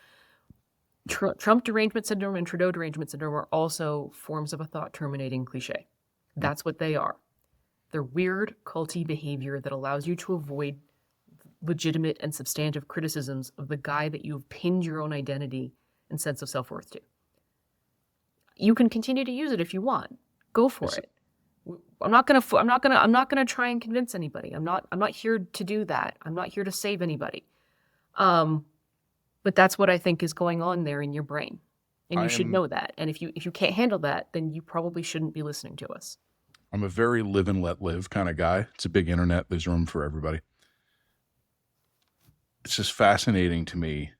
Trump derangement syndrome and Trudeau derangement syndrome are also forms of a thought terminating cliche. That's what they are. They're weird, culty behavior that allows you to avoid legitimate and substantive criticisms of the guy that you've pinned your own identity and sense of self-worth to. You can continue to use it if you want. Go for it. I'm not gonna try and convince anybody. I'm not here to do that. I'm not here to save anybody. But that's what I think is going on there in your brain. And you should know that. And if you can't handle that, then you probably shouldn't be listening to us. I'm a very live and let live kind of guy. It's a big internet. There's room for everybody. It's just fascinating to me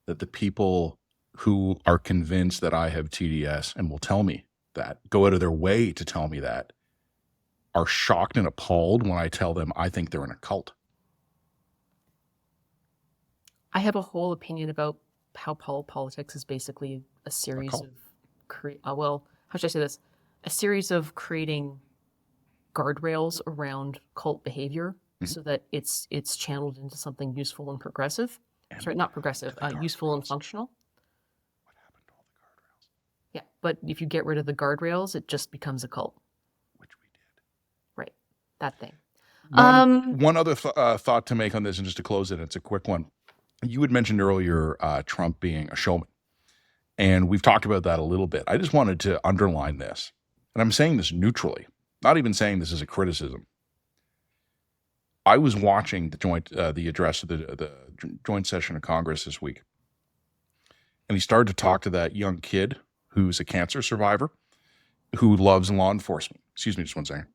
that the people who are convinced that I have TDS and will tell me that, go out of their way to tell me that, are shocked and appalled when I tell them I think they're in a cult. I have a whole opinion about how politics is basically a series of how should I say this? A series of creating guardrails around cult behavior so that it's channeled into something useful and progressive. Sorry, not progressive, useful and functional. What happened to all the guardrails? Yeah, but if you get rid of the guardrails, it just becomes a cult. Which we did. Right, that thing. One other thought to make on this, and just to close it, it's a quick one. You had mentioned earlier Trump being a showman, and we've talked about that a little bit. I just wanted to underline this, and I'm saying this neutrally, not even saying this as a criticism. I was watching the address of the joint session of Congress this week, and he started to talk to that young kid who's a cancer survivor who loves law enforcement. Excuse me just one second.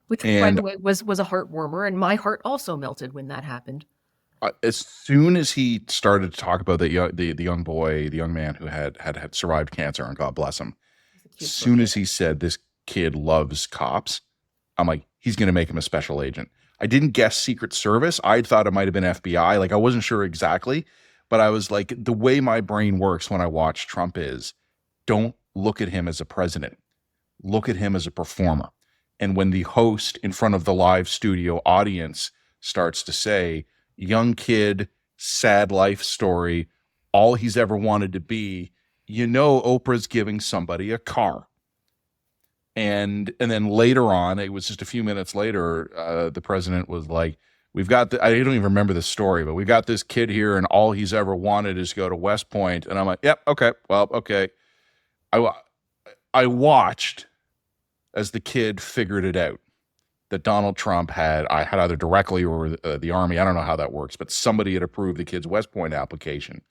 Which, by the way, was a heart warmer, and my heart also melted when that happened. As soon as he started to talk about the young boy, the young man who had survived cancer, and God bless him, as soon as he said this kid loves cops, I'm like, he's going to make him a special agent. I didn't guess Secret Service. I thought it might have been FBI. Like, I wasn't sure exactly, but I was like, the way my brain works when I watch Trump is, don't look at him as a president. Look at him as a performer. And when the host in front of the live studio audience starts to say, young kid, sad life story, all he's ever wanted to be, Oprah's giving somebody a car. And then later on, it was just a few minutes later, the president was like, we've got I don't even remember the story, but we got this kid here and all he's ever wanted is to go to West Point. And I'm like, yep, okay, well, okay. I watched as the kid figured it out that Donald Trump had either directly or the Army, I don't know how that works, but somebody had approved the kid's West Point application.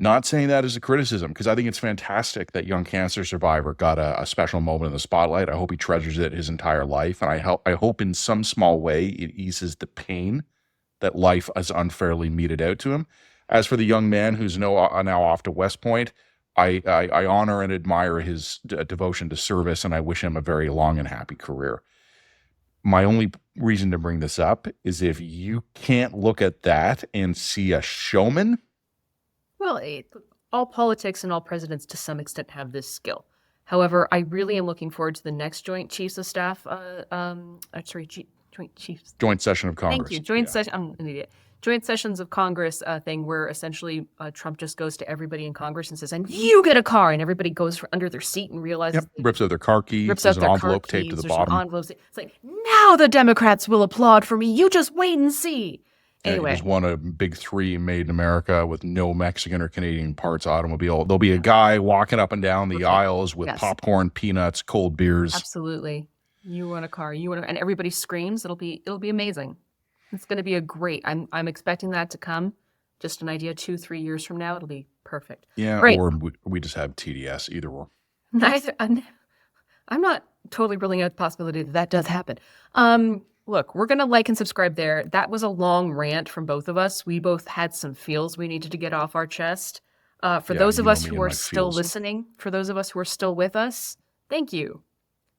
Not saying that as a criticism, because I think it's fantastic that young cancer survivor got a special moment in the spotlight. I hope he treasures it his entire life, and I hope in some small way it eases the pain that life has unfairly meted out to him. As for the young man who's now off to West Point, I honor and admire his devotion to service, and I wish him a very long and happy career. My only reason to bring this up is if you can't look at that and see a showman. Well, all politics and all presidents to some extent have this skill. However, I really am looking forward to the next Joint Chiefs of Staff, Joint Session of Congress. Thank you. Joint session. I'm an idiot. Joint Sessions of Congress thing where essentially Trump just goes to everybody in Congress and says, and you get a car, and everybody goes under their seat and realizes. Yep. Rips out their car keys. Rips out there's an envelope taped to the bottom. It's like, now the Democrats will applaud for me. You just wait and see. Anyway. He just won a big 3 made in America with no Mexican or Canadian parts automobile. There'll be a guy walking up and down the aisles with popcorn, peanuts, cold beers. Absolutely. You want a car. And everybody screams. It'll be amazing. It's going to be I'm expecting that to come. Just an idea, 2-3 years from now, it'll be perfect. Yeah, right. Or we just have TDS, either or. Neither. I'm not totally ruling out the possibility that that does happen. Look, we're going to like and subscribe there. That was a long rant from both of us. We both had some feels we needed to get off our chest. For Yeah, those you of know us me who and are my still feels. listening, for those of us who are still with us, thank you.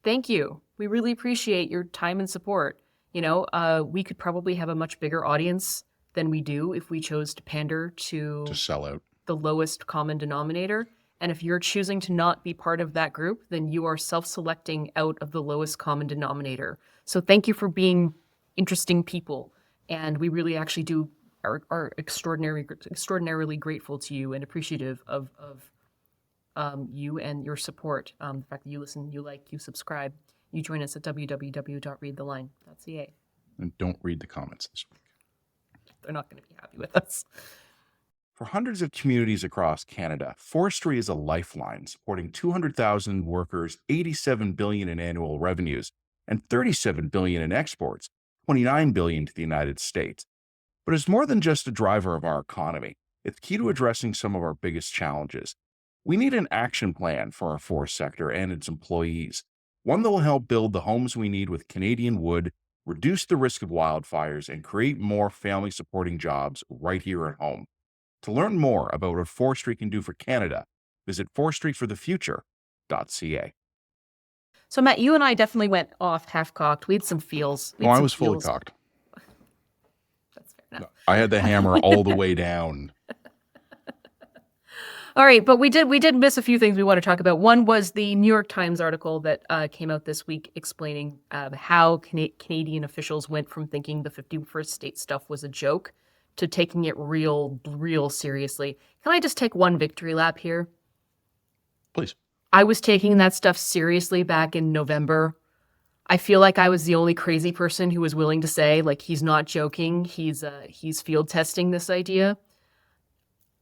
Thank you. We really appreciate your time and support. We could probably have a much bigger audience than we do if we chose to pander To to sell out. the lowest common denominator. And if you're choosing to not be part of that group, then you are self-selecting out of the lowest common denominator. So thank you for being interesting people. And we really actually are extraordinarily grateful to you and appreciative of you and your support. The fact that you listen, you like, you subscribe. You join us at www.readtheline.ca. And don't read the comments this week. They're not going to be happy with us. For hundreds of communities across Canada, forestry is a lifeline, supporting 200,000 workers, 87 billion in annual revenues, and 37 billion in exports, 29 billion to the United States. But it's more than just a driver of our economy. It's key to addressing some of our biggest challenges. We need an action plan for our forest sector and its employees, one that will help build the homes we need with Canadian wood, reduce the risk of wildfires, and create more family-supporting jobs right here at home. To learn more about what forestry can do for Canada, visit forestryforthefuture.ca. So, Matt, you and I definitely went off half-cocked. We had some feels. Oh, I was fully cocked. That's fair enough. I had the hammer all the way down. All right, but we did miss a few things we want to talk about. One was the New York Times article that came out this week explaining how Canadian officials went from thinking the 51st state stuff was a joke to taking it real seriously. Can I just take one victory lap here? Please. I was taking that stuff seriously back in November. I feel like I was the only crazy person who was willing to say, like, he's not joking. He's field testing this idea.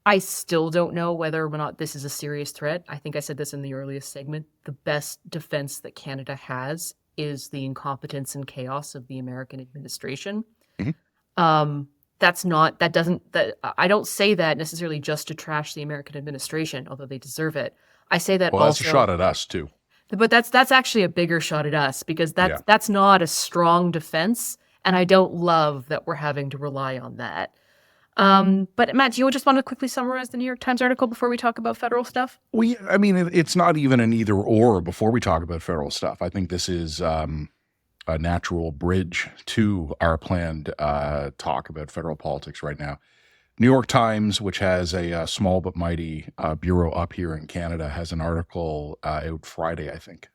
I still don't know whether or not this is a serious threat. I think I said this in the earliest segment. The best defense that Canada has is the incompetence and chaos of the American administration. Mm-hmm. I don't say that necessarily just to trash the American administration, although they deserve it. I say that Well, also. that's a shot at us too. But that's actually a bigger shot at us because that's not a strong defense, and I don't love that we're having to rely on that. But Matt, do you just want to quickly summarize the New York Times article before we talk about federal stuff? Well, I mean, it's not even an either or before we talk about federal stuff. I think this is a natural bridge to our planned talk about federal politics right now. New York Times, which has a small but mighty bureau up here in Canada, has an article out Friday, I think,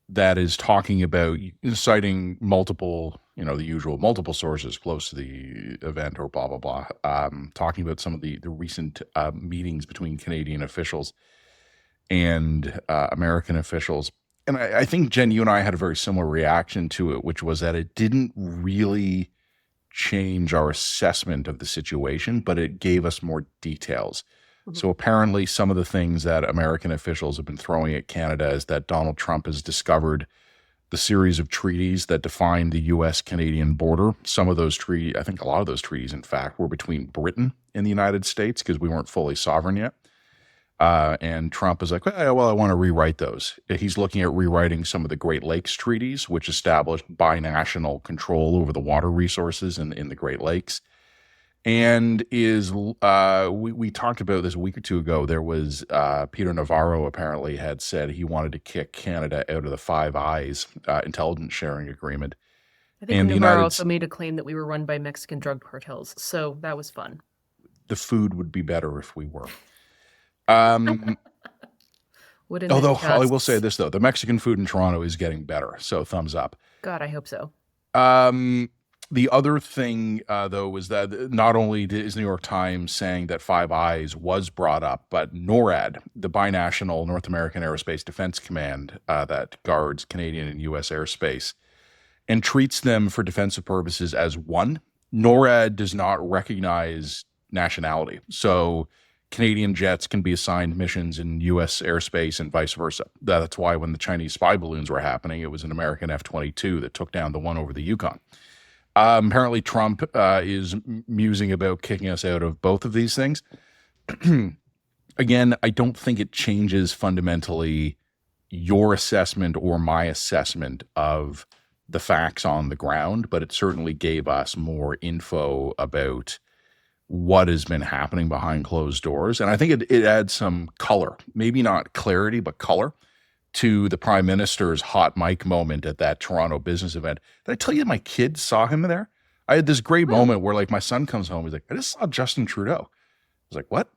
that is talking about, citing multiple, the usual multiple sources close to the event or blah, blah, blah, talking about some of the recent meetings between Canadian officials and American officials. And I think, Jen, you and I had a very similar reaction to it, which was that it didn't really change our assessment of the situation, but it gave us more details. Mm-hmm. So apparently some of the things that American officials have been throwing at Canada is that Donald Trump has discovered the series of treaties that define the U.S.-Canadian border. Some of those treaties, I think a lot of those treaties, in fact, were between Britain and the United States because we weren't fully sovereign yet. And Trump is like, well, I want to rewrite those. He's looking at rewriting some of the Great Lakes treaties, which established binational control over the water resources in the Great Lakes. And we talked about this a week or two ago. There was Peter Navarro apparently had said he wanted to kick Canada out of the Five Eyes intelligence sharing agreement. I think Navarro also made a claim that we were run by Mexican drug cartels. So that was fun. The food would be better if we were. Although I will say this, though, the Mexican food in Toronto is getting better. So thumbs up. God, I hope so. The other thing, though, was that not only is New York Times saying that Five Eyes was brought up, but NORAD, the binational North American Aerospace Defense Command that guards Canadian and U.S. airspace and treats them for defensive purposes as one. NORAD does not recognize nationality. So Canadian jets can be assigned missions in U.S. airspace and vice versa. That's why when the Chinese spy balloons were happening, it was an American F-22 that took down the one over the Yukon. Apparently, Trump is musing about kicking us out of both of these things. Again, I don't think it changes fundamentally your assessment or my assessment of the facts on the ground, but it certainly gave us more info about what has been happening behind closed doors. And I think it adds some color, maybe not clarity, but color to the prime minister's hot mic moment at that Toronto business event. Did I tell you my kids saw him there? I had this great Really? moment where like my son comes home. He's like, I just saw Justin Trudeau. I was like, what?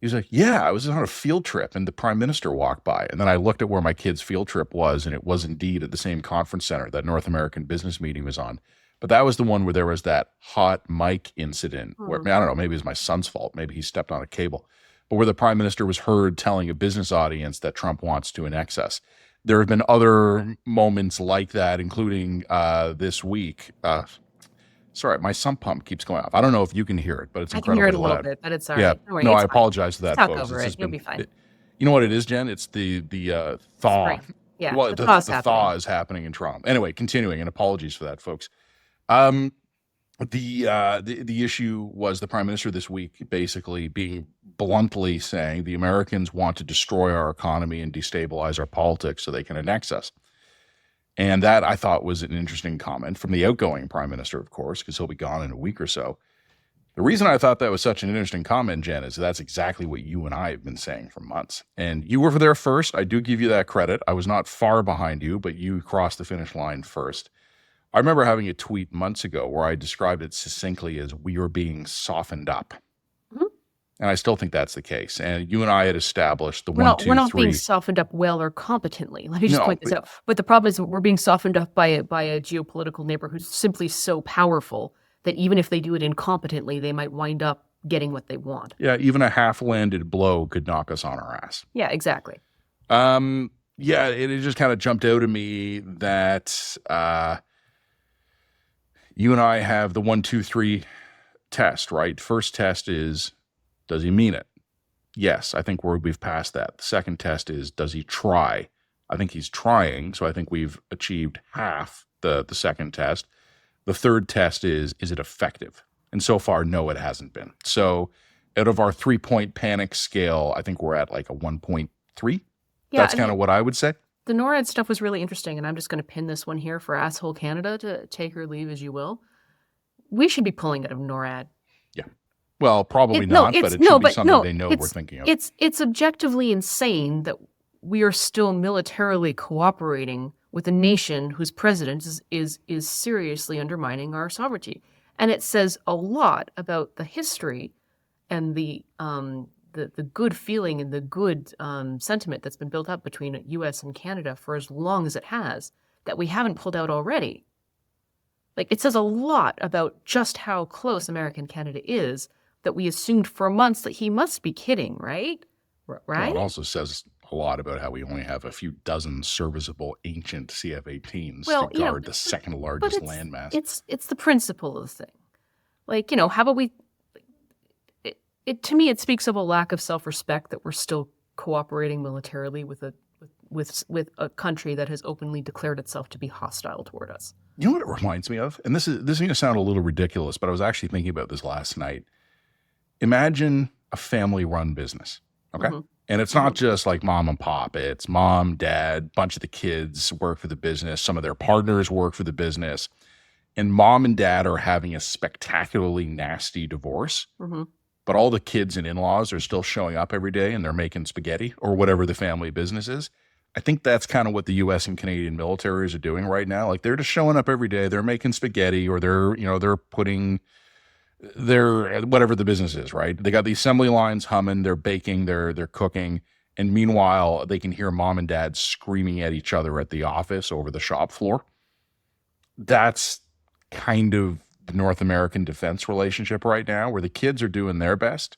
He's like, yeah, I was on a field trip and the prime minister walked by. And then I looked at where my kid's field trip was, and it was indeed at the same conference center that North American business meeting was on. But that was the one where there was that hot mic incident where, I don't know, maybe it was my son's fault. Maybe he stepped on a cable. But where the prime minister was heard telling a business audience that Trump wants to annex us. There have been other moments like that, including this week. Sorry, my sump pump keeps going off. I don't know if you can hear it, but it's I can hear incredibly it a little loud. bit, but it's all Yeah, right. Don't worry, no, I it's fine. apologize to Just that, talk folks. over It's it. just You'll been, be fine. you know what it is, Jen? It's the thaw. Spring. Yeah, Well, the the thaw's thaw happening. is happening in Toronto. Anyway, continuing, and apologies for that, folks. Um, the issue was the prime minister this week basically being bluntly saying the Americans want to destroy our economy and destabilize our politics so they can annex us. And that I thought was an interesting comment from the outgoing prime minister, of course, because he'll be gone in a week or so. The reason I thought that was such an interesting comment, Jen, is that's exactly what you and I have been saying for months. And you were there first. I do give you that credit. I was not far behind you, but you crossed the finish line first. I remember having a tweet months ago where I described it succinctly as we are being softened up. Mhm. And I still think that's the case. And you and I had established the We're one, not, two, we're not being three. softened up well or competently. Let me just No, point this out. But the problem is we're being softened up by a geopolitical neighbor who's simply so powerful that even if they do it incompetently, they might wind up getting what they want. yeah, even a half-landed blow could knock us on our ass. Yeah, exactly. Yeah, it just kind of jumped out at me that you and I have the 1, 2, 3 test, right? First test is, does he mean it? Yes, I think we've passed that. The second test is, does he try? I think he's trying, so I think we've achieved half the second test. The third test is it effective? And so far, no, it hasn't been. So out of our 3-point panic scale, I think we're at like a 1.3. Yeah, That's kind of what I would say. The NORAD stuff was really interesting, and I'm just going to pin this one here for asshole Canada to take or leave as you will. We should be pulling out of NORAD. Yeah. Well, probably not, but it should be something they know we're thinking of. It's objectively insane that we are still militarily cooperating with a nation whose president is seriously undermining our sovereignty. And it says a lot about the history and the good feeling and the good sentiment that's been built up between U.S. and Canada for as long as it has, that we haven't pulled out already. Like, it says a lot about just how close American Canada is that we assumed for months that he must be kidding, right? Right? Well, it also says a lot about how we only have a few dozen serviceable ancient CF-18s to guard the second largest landmass. It's the principle of the thing. Like, how about we... to me, it speaks of a lack of self-respect that we're still cooperating militarily with a country that has openly declared itself to be hostile toward us. You know what it reminds me of? And this is going to sound a little ridiculous, but I was actually thinking about this last night. Imagine a family-run business, okay? Mm-hmm. And it's not just like mom and pop. It's mom, dad, bunch of the kids work for the business. Some of their partners work for the business. And mom and dad are having a spectacularly nasty divorce. Mm-hmm. But all the kids and in-laws are still showing up every day and they're making spaghetti or whatever the family business is. I think that's kind of what the U.S. and Canadian militaries are doing right now. Like, they're just showing up every day. They're making spaghetti, or they're putting their whatever the business is, right? They got the assembly lines humming. They're baking. They're cooking. And meanwhile, they can hear mom and dad screaming at each other at the office over the shop floor. That's kind of the North American defense relationship right now, where the kids are doing their best.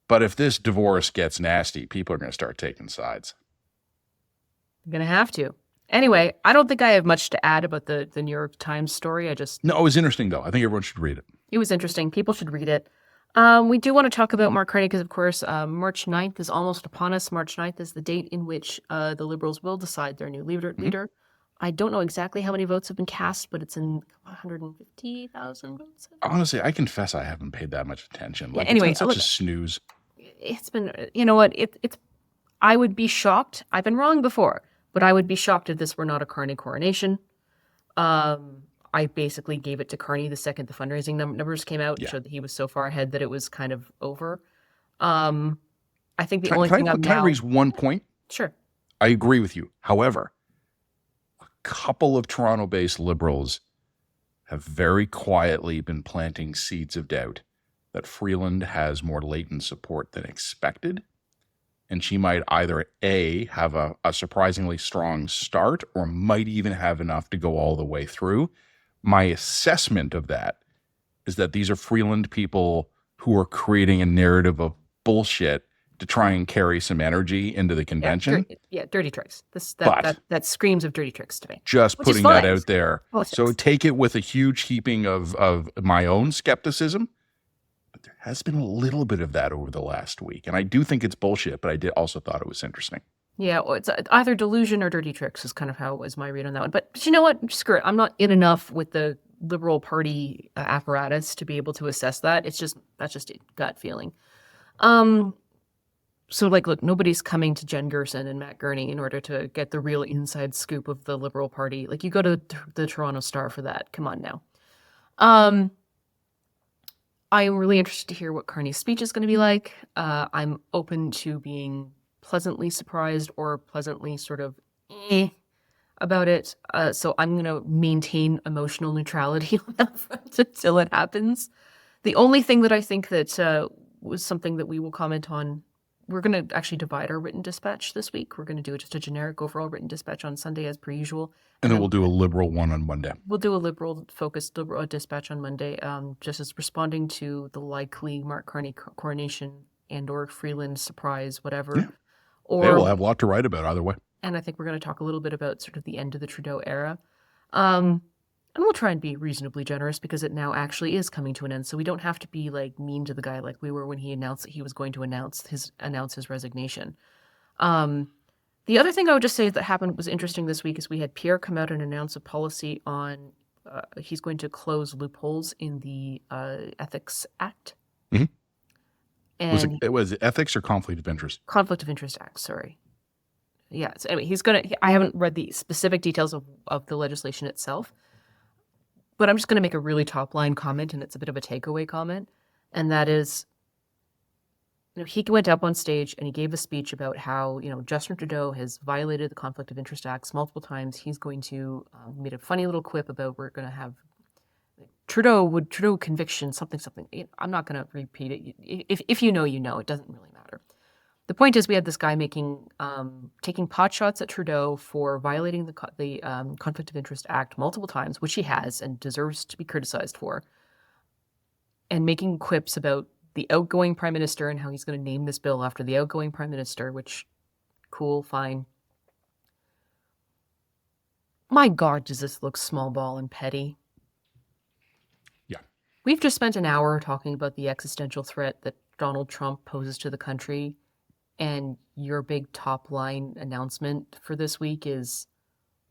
But if this divorce gets nasty, people are going to start taking sides. I'm going to have to. Anyway, I don't think I have much to add about the New York Times story. No, it was interesting, though. I think everyone should read it. It was interesting. People should read it. We do want to talk about Mark Carney because, of course, March 9th is almost upon us. March 9th is the date in which the Liberals will decide their new leader. Mm-hmm. I don't know exactly how many votes have been cast, but it's in 150,000 votes. Honestly, I confess I haven't paid that much attention. Like, anyway, it's been such a snooze. It's been, you know what, I would be shocked. I've been wrong before, But I would be shocked if this were not a Carney coronation. I basically gave it to Carney the second the fundraising numbers came out, Yeah. showed that he was so far ahead that it was kind of over. I think the Can, only can, thing I, I'm can I now... raise one point? Sure. I agree with you. However, a couple of Toronto-based Liberals have very quietly been planting seeds of doubt that Freeland has more latent support than expected. And she might either A, have a surprisingly strong start, or might even have enough to go all the way through. My assessment of that is that these are Freeland people who are creating a narrative of bullshit to try and carry some energy into the convention. Dirty tricks. But that screams of dirty tricks to me. Just Which is putting that fine. out there. Politics. So take it with a huge heaping of my own skepticism. But there has been a little bit of that over the last week. And I do think it's bullshit, but I did also thought it was interesting. Yeah, well, it's either delusion or dirty tricks is kind of how was my read on that one. But you know what? Screw it. I'm not in enough with the Liberal Party apparatus to be able to assess that. That's just a gut feeling. So, like, look, nobody's coming to Jen Gerson and Matt Gurney in order to get the real inside scoop of the Liberal Party. Like, you go to the Toronto Star for that. Come on now. I am really interested to hear what Carney's speech is going to be like. I'm open to being pleasantly surprised or pleasantly sort of about it. So I'm going to maintain emotional neutrality on that front until it happens. The only thing that I think that was something that we will comment on, we're going to actually divide our written dispatch this week. We're going to do just a generic overall written dispatch on Sunday as per usual. And then we'll do a Liberal one on Monday. We'll do a Liberal-focused dispatch on Monday, just as responding to the likely Mark Carney coronation and or Freeland surprise, whatever. Yeah. Or They will have a lot to write about either way. And I think we're going to talk a little bit about sort of the end of the Trudeau era. And we'll try and be reasonably generous because it now actually is coming to an end. So we don't have to be like mean to the guy like we were when he announced that he was going to announce his resignation. The other thing I would just say that happened was interesting this week is we had Pierre come out and announce a policy on he's going to close loopholes in the Ethics Act. Mm-hmm. And was it ethics or conflict of interest? Conflict of Interest Act, sorry. Yeah, so anyway, I haven't read the specific details of the legislation itself, but I'm just going to make a really top-line comment, and it's a bit of a takeaway comment, and that is, he went up on stage and he gave a speech about how, Justin Trudeau has violated the Conflict of Interest Acts multiple times. He's going to, made a funny little quip about we're going to have Trudeau conviction, something. I'm not going to repeat it. If you know, it doesn't really matter. The point is we had this guy taking pot shots at Trudeau for violating the Conflict of Interest Act multiple times, which he has and deserves to be criticized for, and making quips about the outgoing prime minister and how he's going to name this bill after the outgoing prime minister, which, cool, fine. My God, does this look small ball and petty? Yeah. We've just spent an hour talking about the existential threat that Donald Trump poses to the country. And your big top line announcement for this week is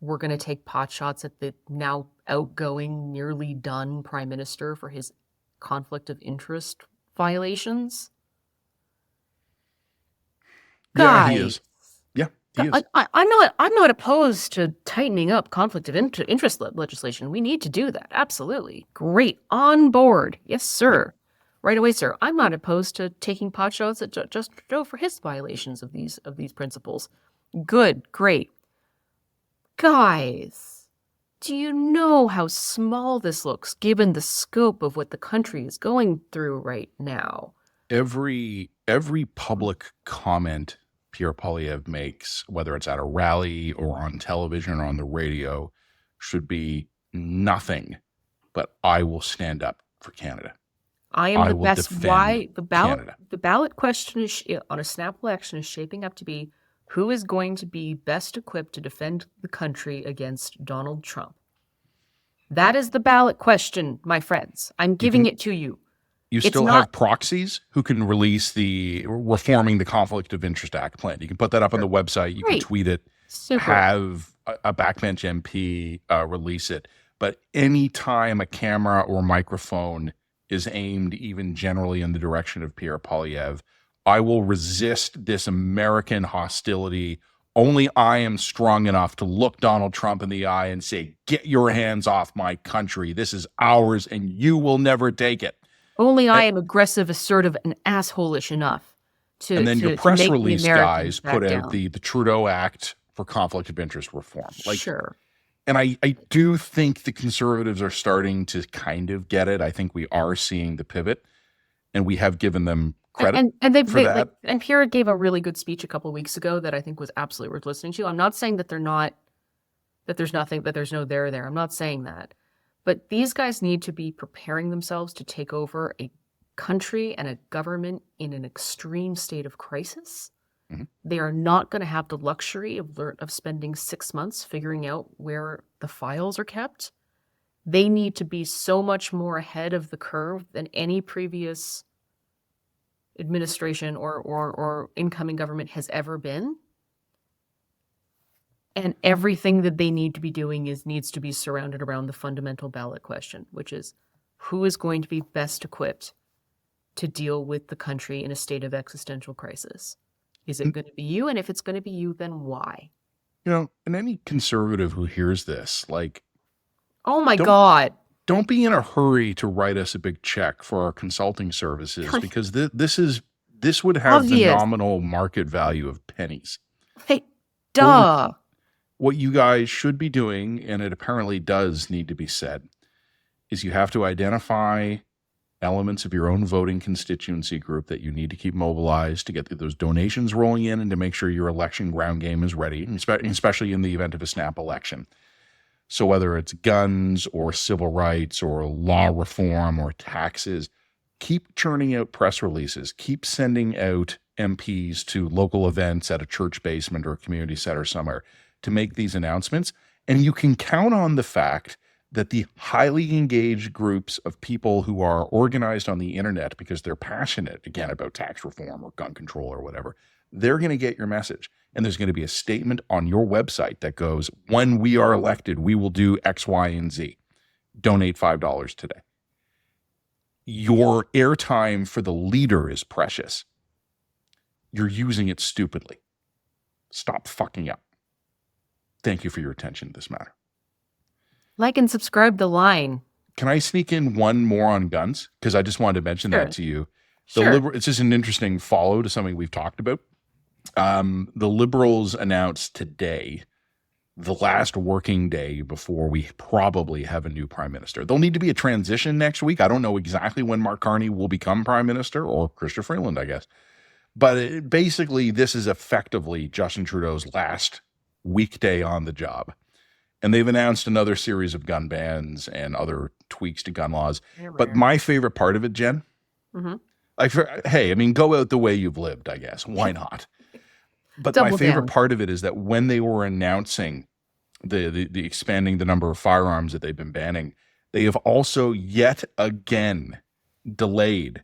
we're going to take pot shots at the now outgoing, nearly done prime minister for his conflict of interest violations. Yeah, he is. Yeah, he is. I'm not opposed to tightening up conflict of interest legislation. We need to do that. Absolutely. Great. On board. Yes, sir. Right away, sir. I'm not opposed to taking pot shots at Justin Trudeau for his violations of these principles. Good, great. Guys, do you know how small this looks given the scope of what the country is going through right now? Every public comment Pierre Poilievre makes, whether it's at a rally or on television or on the radio, should be nothing but I will stand up for Canada. I am the best. Why the ballot question on a snap election is shaping up to be who is going to be best equipped to defend the country against Donald Trump. That is the ballot question, my friends. I'm giving it to you. You still have proxies who can release the reforming the Conflict of Interest Act plan. You can put that up on the website. You can tweet it. Super. Have a backbench MP release it. But any time a camera or microphone is aimed even generally in the direction of Pierre Poilievre, I will resist this American hostility only I am strong enough to look Donald Trump in the eye and say, get your hands off my country. This is ours and you will never take it. Only I And, am aggressive, assertive, and asshole-ish enough and to then your to to press make the release Americans guys put back out down. the Trudeau Act for conflict of interest reform. Like, Sure. and I do think the conservatives are starting to kind of get it. I think we are seeing the pivot, and we have given them credit And for they like, that. and Pierre gave a really good speech a couple weeks ago that I think was absolutely worth listening to. I'm not saying that there's nothing, that there's no there. I'm not saying that. But these guys need to be preparing themselves to take over a country and a government in an extreme state of crisis. Mhm. They are not going to have the luxury of spending 6 months figuring out where the files are kept. They need to be so much more ahead of the curve than any previous administration or incoming government has ever been. And everything that they need to be doing needs to be surrounded around the fundamental ballot question, which is who is going to be best equipped to deal with the country in a state of existential crisis? Is it going to be you? And if it's going to be you, then why? And any conservative who hears this, like, Oh my don't God. don't be in a hurry to write us a big check for our consulting services, because this would have the Obvious. nominal market value of pennies. Hey, duh. What you guys should be doing, and it apparently does need to be said, is you have to identify elements of your own voting constituency group that you need to keep mobilized to get those donations rolling in and to make sure your election ground game is ready, especially in the event of a snap election. So whether it's guns or civil rights or law reform or taxes, keep churning out press releases, keep sending out MPs to local events at a church basement or a community center somewhere to make these announcements. And you can count on the fact that the highly engaged groups of people who are organized on the internet because they're passionate, again, about tax reform or gun control or whatever, they're going to get your message. And there's going to be a statement on your website that goes, when we are elected, we will do X, Y, and Z. Donate $5 today. Your airtime for the leader is precious. You're using it stupidly. Stop fucking up. Thank you for your attention to this matter. Like and subscribe the line. Can I sneak in one more on guns? Because I just wanted to mention that to you. Sure. It's just an interesting follow to something we've talked about. The Liberals announced today, the last working day before we probably have a new prime minister. There'll need to be a transition next week. I don't know exactly when Mark Carney will become prime minister, or Chrystia Freeland, I guess. But basically, this is effectively Justin Trudeau's last weekday on the job. And they've announced another series of gun bans and other tweaks to gun laws. But my favorite part of it, Jen, hey, I mean, go out the way you've lived, I guess. Why not? But my favorite part of it is that when they were announcing the expanding the number of firearms that they've been banning, they have also yet again delayed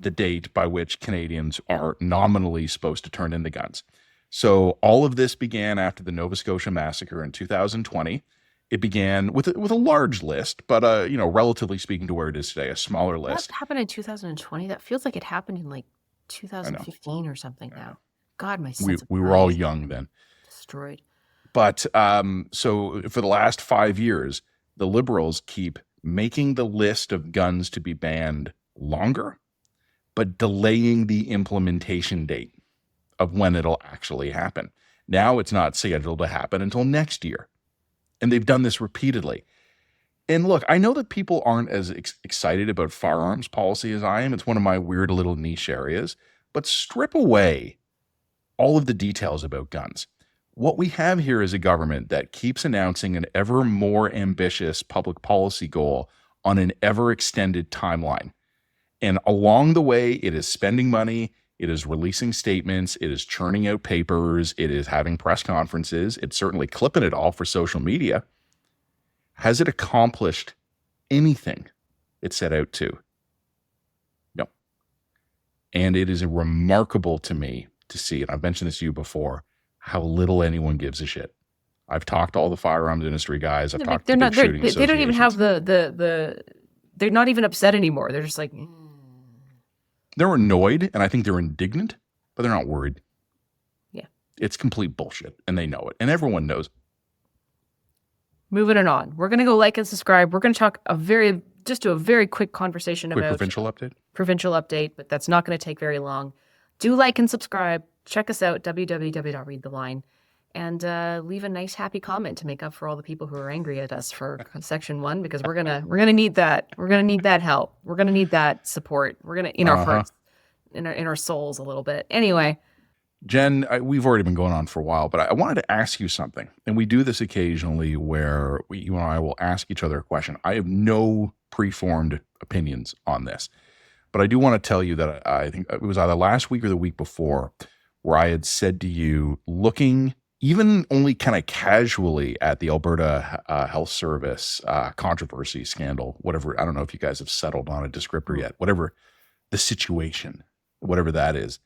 the date by which Canadians are nominally supposed to turn in the guns. So all of this began after the Nova Scotia massacre in 2020. It began with a large list, but relatively speaking to where it is today, a smaller list. That happened in 2020. That feels like it happened in like 2015 or something now. God, my sense of we were all young then. Destroyed. But so for the last 5 years, the Liberals keep making the list of guns to be banned longer, but delaying the implementation date of when it'll actually happen. Now it's not scheduled to happen until next year. And they've done this repeatedly. And look, I know that people aren't as excited about firearms policy as I am. It's one of my weird little niche areas. But strip away all of the details about guns. What we have here is a government that keeps announcing an ever more ambitious public policy goal on an ever extended timeline. And along the way, it is spending money, it is releasing statements, it is churning out papers, it is having press conferences, it's certainly clipping it all for social media. Has it accomplished anything it set out to? No. And it is remarkable to me to see, and I've mentioned this to you before, how little anyone gives a shit. I've talked to all the firearms industry guys. I've talked to big shooting associations. They don't even have they're not even upset anymore. They're just like... They're annoyed, and I think they're indignant, but they're not worried. Yeah. It's complete bullshit, and they know it, and everyone knows. Moving it on. We're going to go like and subscribe. We're going to talk do a very quick conversation Quick about provincial update, but that's not going to take very long. Do like and subscribe. Check us out, www.readtheline, and leave a nice, happy comment to make up for all the people who are angry at us for section 1, because we're gonna need that. We're gonna need that help. We're gonna need that support. We're gonna in our hearts, in our souls a little bit. Anyway. Jen, we've already been going on for a while, but I wanted to ask you something. And we do this occasionally where you and I will ask each other a question. I have no preformed opinions on this, but I do want to tell you that I think it was either last week or the week before where I had said to you, looking even only kind of casually at the Alberta Health Service controversy scandal, whatever. I don't know if you guys have settled on a descriptor yet, whatever the situation, whatever that is.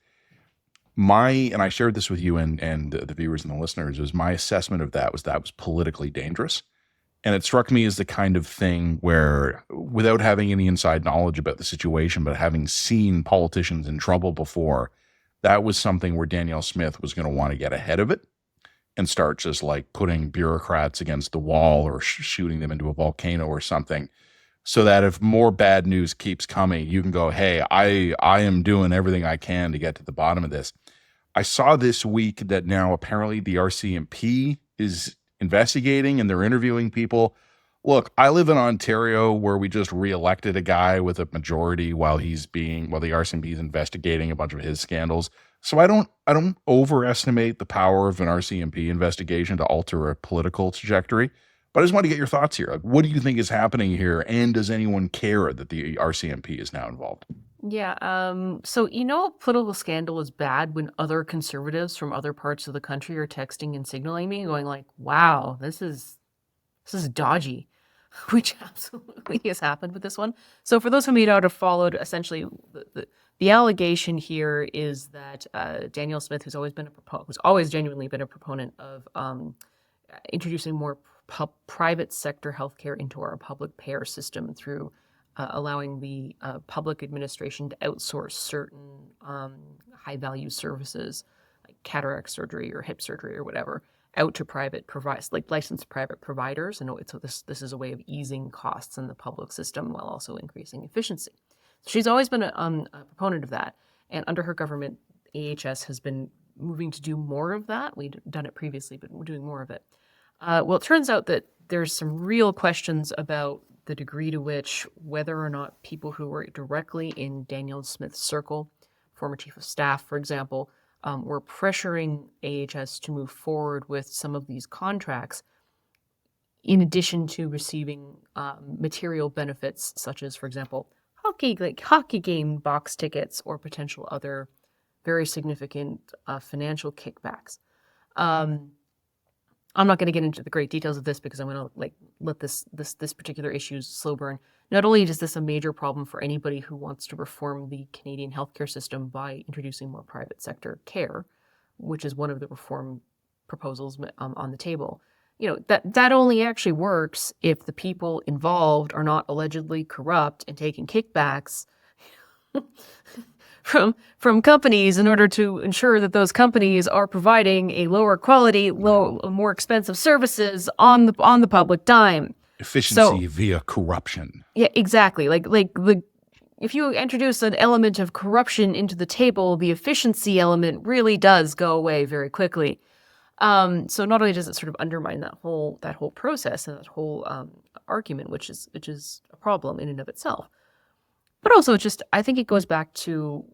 And I shared this with you and the viewers and the listeners, was my assessment of that was politically dangerous. And it struck me as the kind of thing where, without having any inside knowledge about the situation, but having seen politicians in trouble before, that was something where Danielle Smith was going to want to get ahead of it and start just like putting bureaucrats against the wall or shooting them into a volcano or something, so that if more bad news keeps coming, you can go, hey, I am doing everything I can to get to the bottom of this. I saw this week that now apparently the RCMP is investigating and they're interviewing people. Look, I live in Ontario where we just reelected a guy with a majority while the RCMP is investigating a bunch of his scandals. So I don't overestimate the power of an RCMP investigation to alter a political trajectory. But I just want to get your thoughts here. Like, what do you think is happening here? And does anyone care that the RCMP is now involved? Yeah. So, political scandal is bad when other conservatives from other parts of the country are texting and signaling me going like, wow, this is dodgy, which absolutely has happened with this one. So for those who may not have followed, essentially the allegation here is that Danielle Smith, who's always genuinely been a proponent of introducing more private sector healthcare into our public payer system through allowing the public administration to outsource certain high-value services like cataract surgery or hip surgery or whatever out to private providers, like licensed private providers. And so this is a way of easing costs in the public system while also increasing efficiency. So she's always been a proponent of that. And under her government, AHS has been moving to do more of that. We'd done it previously, but we're doing more of it. Well, it turns out that there's some real questions about the degree to which whether or not people who were directly in Danielle Smith's circle, former chief of staff, for example, were pressuring AHS to move forward with some of these contracts, in addition to receiving material benefits, such as, for example, hockey game box tickets or potential other very significant financial kickbacks. I'm not going to get into the great details of this because I'm going to let this particular issue slow burn. Not only is this a major problem for anybody who wants to reform the Canadian healthcare system by introducing more private sector care, which is one of the reform proposals on the table. That only actually works if the people involved are not allegedly corrupt and taking kickbacks from companies in order to ensure that those companies are providing a lower quality, more expensive services on the public dime. Efficiency via corruption. Yeah, exactly. If you introduce an element of corruption into the table, the efficiency element really does go away very quickly. So not only does it sort of undermine that whole process and that whole argument, which is a problem in and of itself, but also I think it goes back to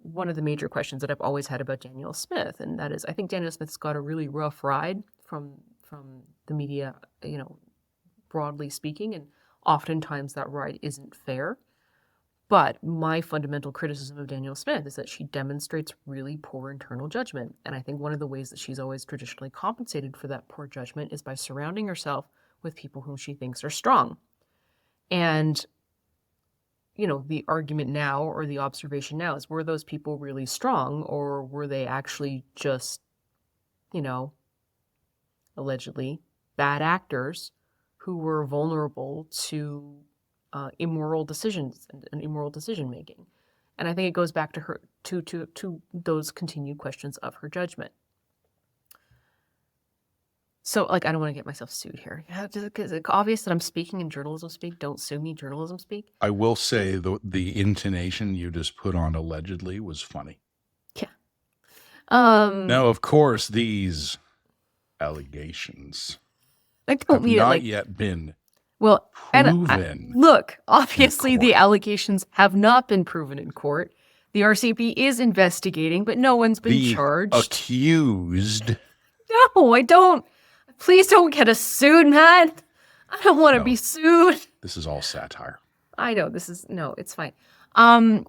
one of the major questions that I've always had about Danielle Smith, and that is, I think Danielle Smith's got a really rough ride from the media, broadly speaking, and oftentimes that ride isn't fair. But my fundamental criticism of Danielle Smith is that she demonstrates really poor internal judgment, and I think one of the ways that she's always traditionally compensated for that poor judgment is by surrounding herself with people whom she thinks are strong. And the argument now, or the observation now, is, were those people really strong, or were they actually just, allegedly bad actors who were vulnerable to immoral decisions and immoral decision making? And I think it goes back to her to those continued questions of her judgment. So, like, I don't want to get myself sued here. Yeah, because it's obvious that I'm speaking in journalism speak. Don't sue me, journalism speak. I will say the intonation you just put on allegedly was funny. Yeah. Now, of course, these allegations I don't have mean it not like, yet been well, and proven. look, obviously the court. allegations have not been proven in court. The RCP is investigating, but no one's been The charged. accused. No, I don't. Please don't get us sued, man. I don't want to No. be sued. This is all satire. I know no, it's fine.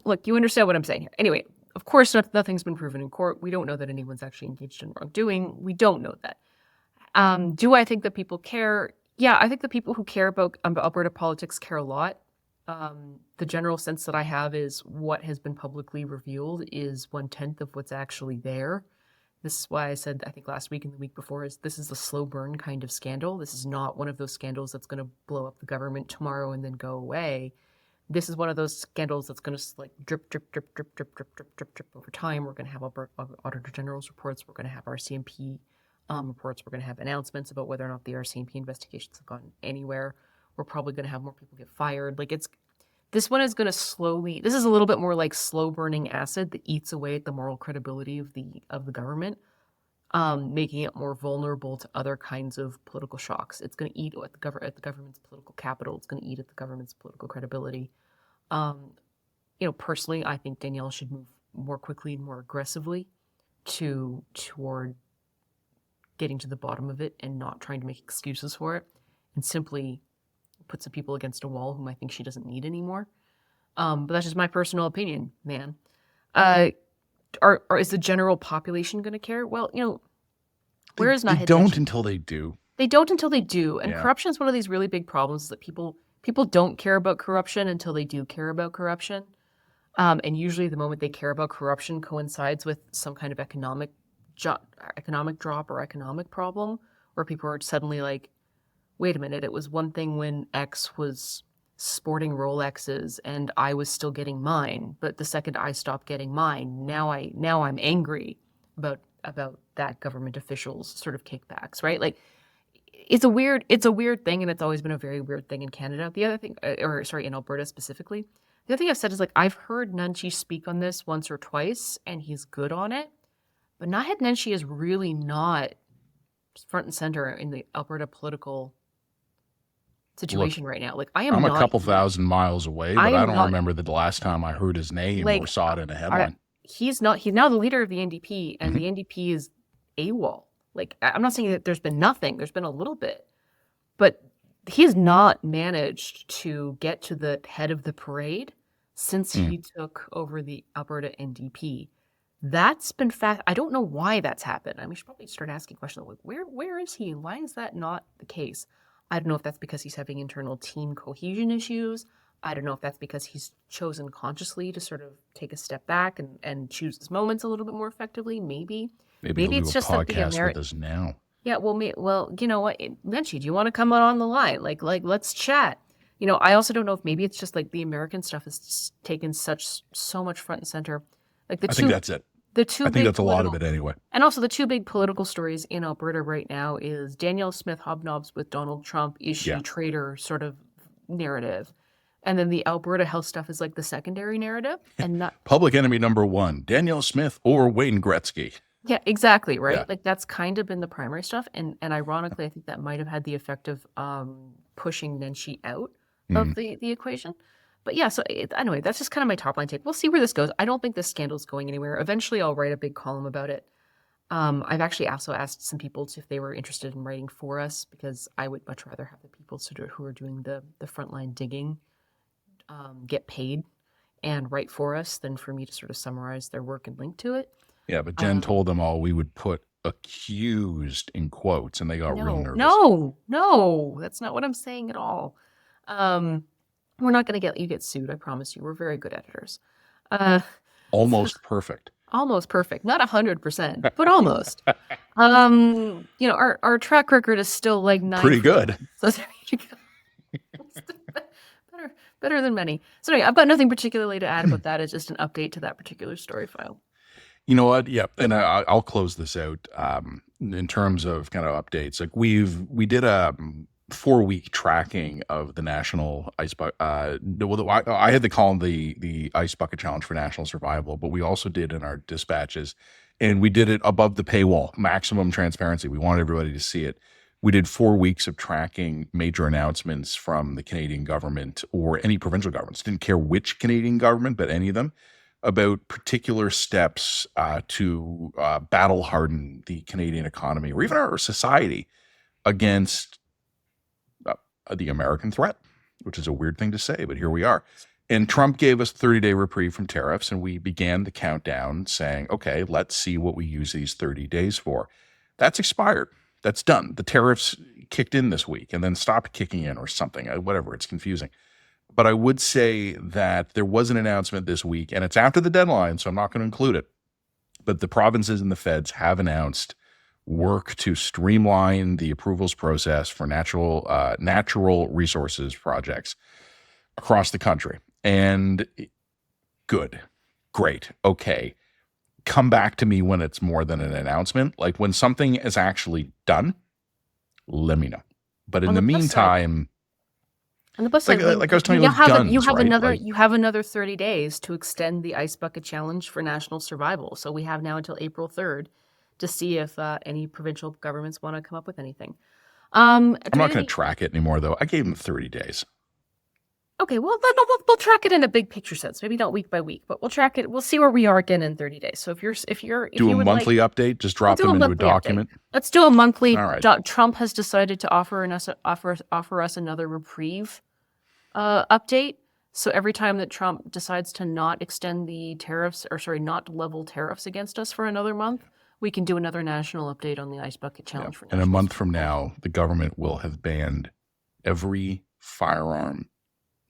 Look, you understand what I'm saying here. Anyway, of course, nothing's been proven in court. We don't know that anyone's actually engaged in wrongdoing. We don't know that. Do I think that people care? Yeah, I think the people who care about Alberta politics care a lot. The general sense that I have is what has been publicly revealed is 1/10 of what's actually there. This is why I said, I think last week and the week before, is this is a slow burn kind of scandal. This is not one of those scandals that's going to blow up the government tomorrow and then go away. This is one of those scandals that's going to like drip, drip, drip, drip, drip, drip, drip, drip, drip over time. We're going to have Auditor General's reports. We're going to have RCMP reports. We're going to have announcements about whether or not the RCMP investigations have gone anywhere. We're probably going to have more people get fired. Like this one is going to slowly. This is a little bit more like slow burning acid that eats away at the moral credibility of the government, making it more vulnerable to other kinds of political shocks. It's going to eat at the government's political capital. It's going to eat at the government's political credibility. Personally, I think Danielle should move more quickly and more aggressively toward getting to the bottom of it and not trying to make excuses for it, and simply put some people against a wall whom I think she doesn't need anymore. But that's just my personal opinion, man. Is the general population going to care? Well, where is not They don't until they do. They don't until they do. And Yeah. corruption is one of these really big problems that people don't care about corruption until they do care about corruption. And usually the moment they care about corruption coincides with some kind of economic drop or economic problem, where people are suddenly like, wait a minute, it was one thing when X was sporting Rolexes and I was still getting mine, but the second I stopped getting mine, now I'm angry about that government officials sort of kickbacks, right? Like it's a weird thing, and it's always been a very weird thing in Canada. The other thing, in Alberta specifically, the other thing I've said is, like, I've heard Nenshi speak on this once or twice, and he's good on it. But Naheed Nenshi is really not front and center in the Alberta political situation right now. Like, I'm a couple thousand miles away, but I don't remember the last time I heard his name or saw it in a headline. He's now the leader of the NDP, and the NDP is AWOL. Like, I'm not saying that there's been nothing. There's been a little bit. But he has not managed to get to the head of the parade since he took over the Alberta NDP. That's been fast. I don't know why that's happened. I mean, we should probably start asking questions like, where is he? Why is that not the case? I don't know if that's because he's having internal team cohesion issues. I don't know if that's because he's chosen consciously to sort of take a step back and choose his moments a little bit more effectively. Maybe it's just that the podcast with us now. Yeah, well, you know what, Nenshi, do you want to come on the line? Like, let's chat. I also don't know if maybe it's just like the American stuff has just taken so much front and center. Like I think that's it. I think that's a lot of it anyway. And also the two big political stories in Alberta right now is Danielle Smith hobnobs with Donald Trump, is she a traitor sort of narrative. And then the Alberta health stuff is like the secondary narrative. And not public enemy number one, Danielle Smith or Wayne Gretzky. Yeah, exactly, right? Yeah. Like that's kind of been the primary stuff. And ironically, I think that might have had the effect of pushing Nenshi out of the equation. But yeah, so anyway, that's just kind of my top line take. We'll see where this goes. I don't think this scandal is going anywhere. Eventually, I'll write a big column about it. I've actually also asked some people if they were interested in writing for us, because I would much rather have the people who are doing the frontline digging get paid and write for us than for me to sort of summarize their work and link to it. Yeah, but Jen told them all we would put accused in quotes, and they got real nervous. No, that's not what I'm saying at all. We're not going to get sued, I promise you. We're very good editors. Almost perfect. Almost perfect. Not 100%, but almost. Our track record is still like 9. Pretty good. So there you go. Better than many. So anyway, I've got nothing particularly to add about that. It's just an update to that particular story file. You know what? Yep. And I'll close this out. In terms of kind of updates, like we did a 4-week tracking of the national ice bucket. I had to call the ice bucket challenge for national survival, but we also did in our dispatches, and we did it above the paywall, maximum transparency. We wanted everybody to see it. We did 4 weeks of tracking major announcements from the Canadian government or any provincial governments. Didn't care which Canadian government, but any of them, about particular steps to battle harden the Canadian economy or even our society against the American threat, which is a weird thing to say, but here we are. And Trump gave us 30-day reprieve from tariffs, and we began the countdown saying, okay, let's see what we use these 30 days for. That's expired. That's done. The tariffs kicked in this week and then stopped kicking in or something, whatever. It's confusing. But I would say that there was an announcement this week, and it's after the deadline, so I'm not going to include it. But the provinces and the feds have announced work to streamline the approvals process for natural resources projects across the country. And good, great, okay. Come back to me when it's more than an announcement. Like when something is actually done, let me know. But in the meantime, on the plus side, like I was telling you, you have another 30 days to extend the ice bucket challenge for national survival. So we have now until April 3rd to see if any provincial governments want to come up with anything. I'm not going to track it anymore, though. I gave them 30 days. Okay, well, then we'll track it in a big picture sense. Maybe not week by week, but we'll track it. We'll see where we are again in 30 days. So if you do a monthly update, just drop them into a document. Let's do a monthly. All right. Trump has decided to offer us another reprieve update. So every time that Trump decides to not extend the tariffs, not level tariffs against us for another month, we can do another national update on the ice bucket challenge. Yeah. And a month from now, the government will have banned every firearm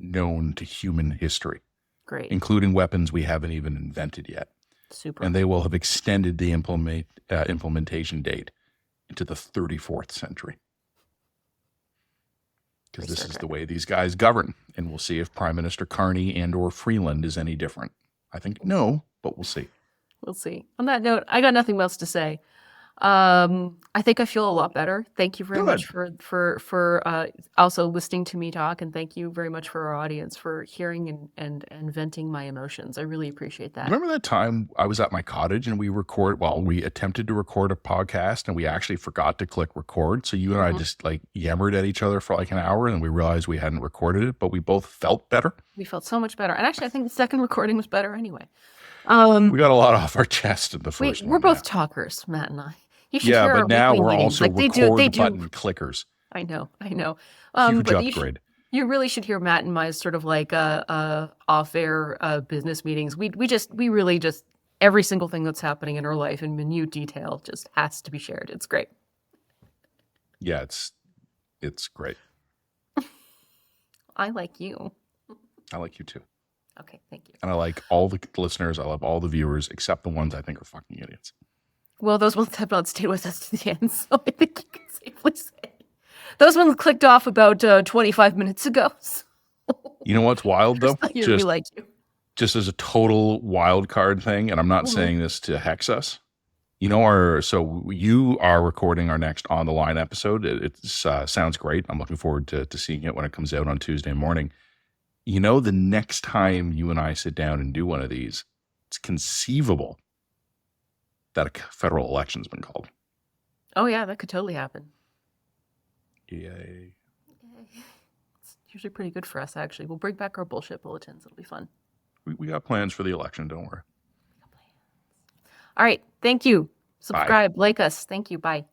known to human history. Great. Including weapons we haven't even invented yet. Super. And they will have extended the implementation date into the 34th century. Because this is the way these guys govern. And we'll see if Prime Minister Carney and or Freeland is any different. I think no, but we'll see. We'll see. On that note, I got nothing else to say. I think I feel a lot better. Thank you very much for also listening to me talk, and thank you very much for our audience for hearing and venting my emotions. I really appreciate that. Remember that time I was at my cottage and we attempted to record a podcast and we actually forgot to click record. So you and I just like yammered at each other for like an hour and we realized we hadn't recorded it, but we both felt better. We felt so much better. And actually, I think the second recording was better anyway. We got a lot off our chest in the first one. We're both talkers, Matt and I. Yeah, but now we're also record button clickers. I know. Huge upgrade. You really should hear Matt and my sort of like off-air business meetings. We really just every single thing that's happening in our life in minute detail just has to be shared. It's great. Yeah, it's great. I like you. I like you too. Okay, thank you. And I like all the listeners. I love all the viewers, except the ones I think are fucking idiots. Well, those ones have not stayed with us to the end, so I think you can safely say. Those ones clicked off about 25 minutes ago. So. You know what's wild, though? We like you. Just as a total wild card thing, and I'm not saying this to hex us. You know, you are recording our next On the Line episode. It sounds great. I'm looking forward to seeing it when it comes out on Tuesday morning. You know, the next time you and I sit down and do one of these, it's conceivable that a federal election's been called. Oh, yeah, that could totally happen. Yay. It's usually pretty good for us, actually. We'll bring back our bullshit bulletins. It'll be fun. We got plans for the election, don't worry. All right, thank you. Subscribe, like us. Thank you. Bye.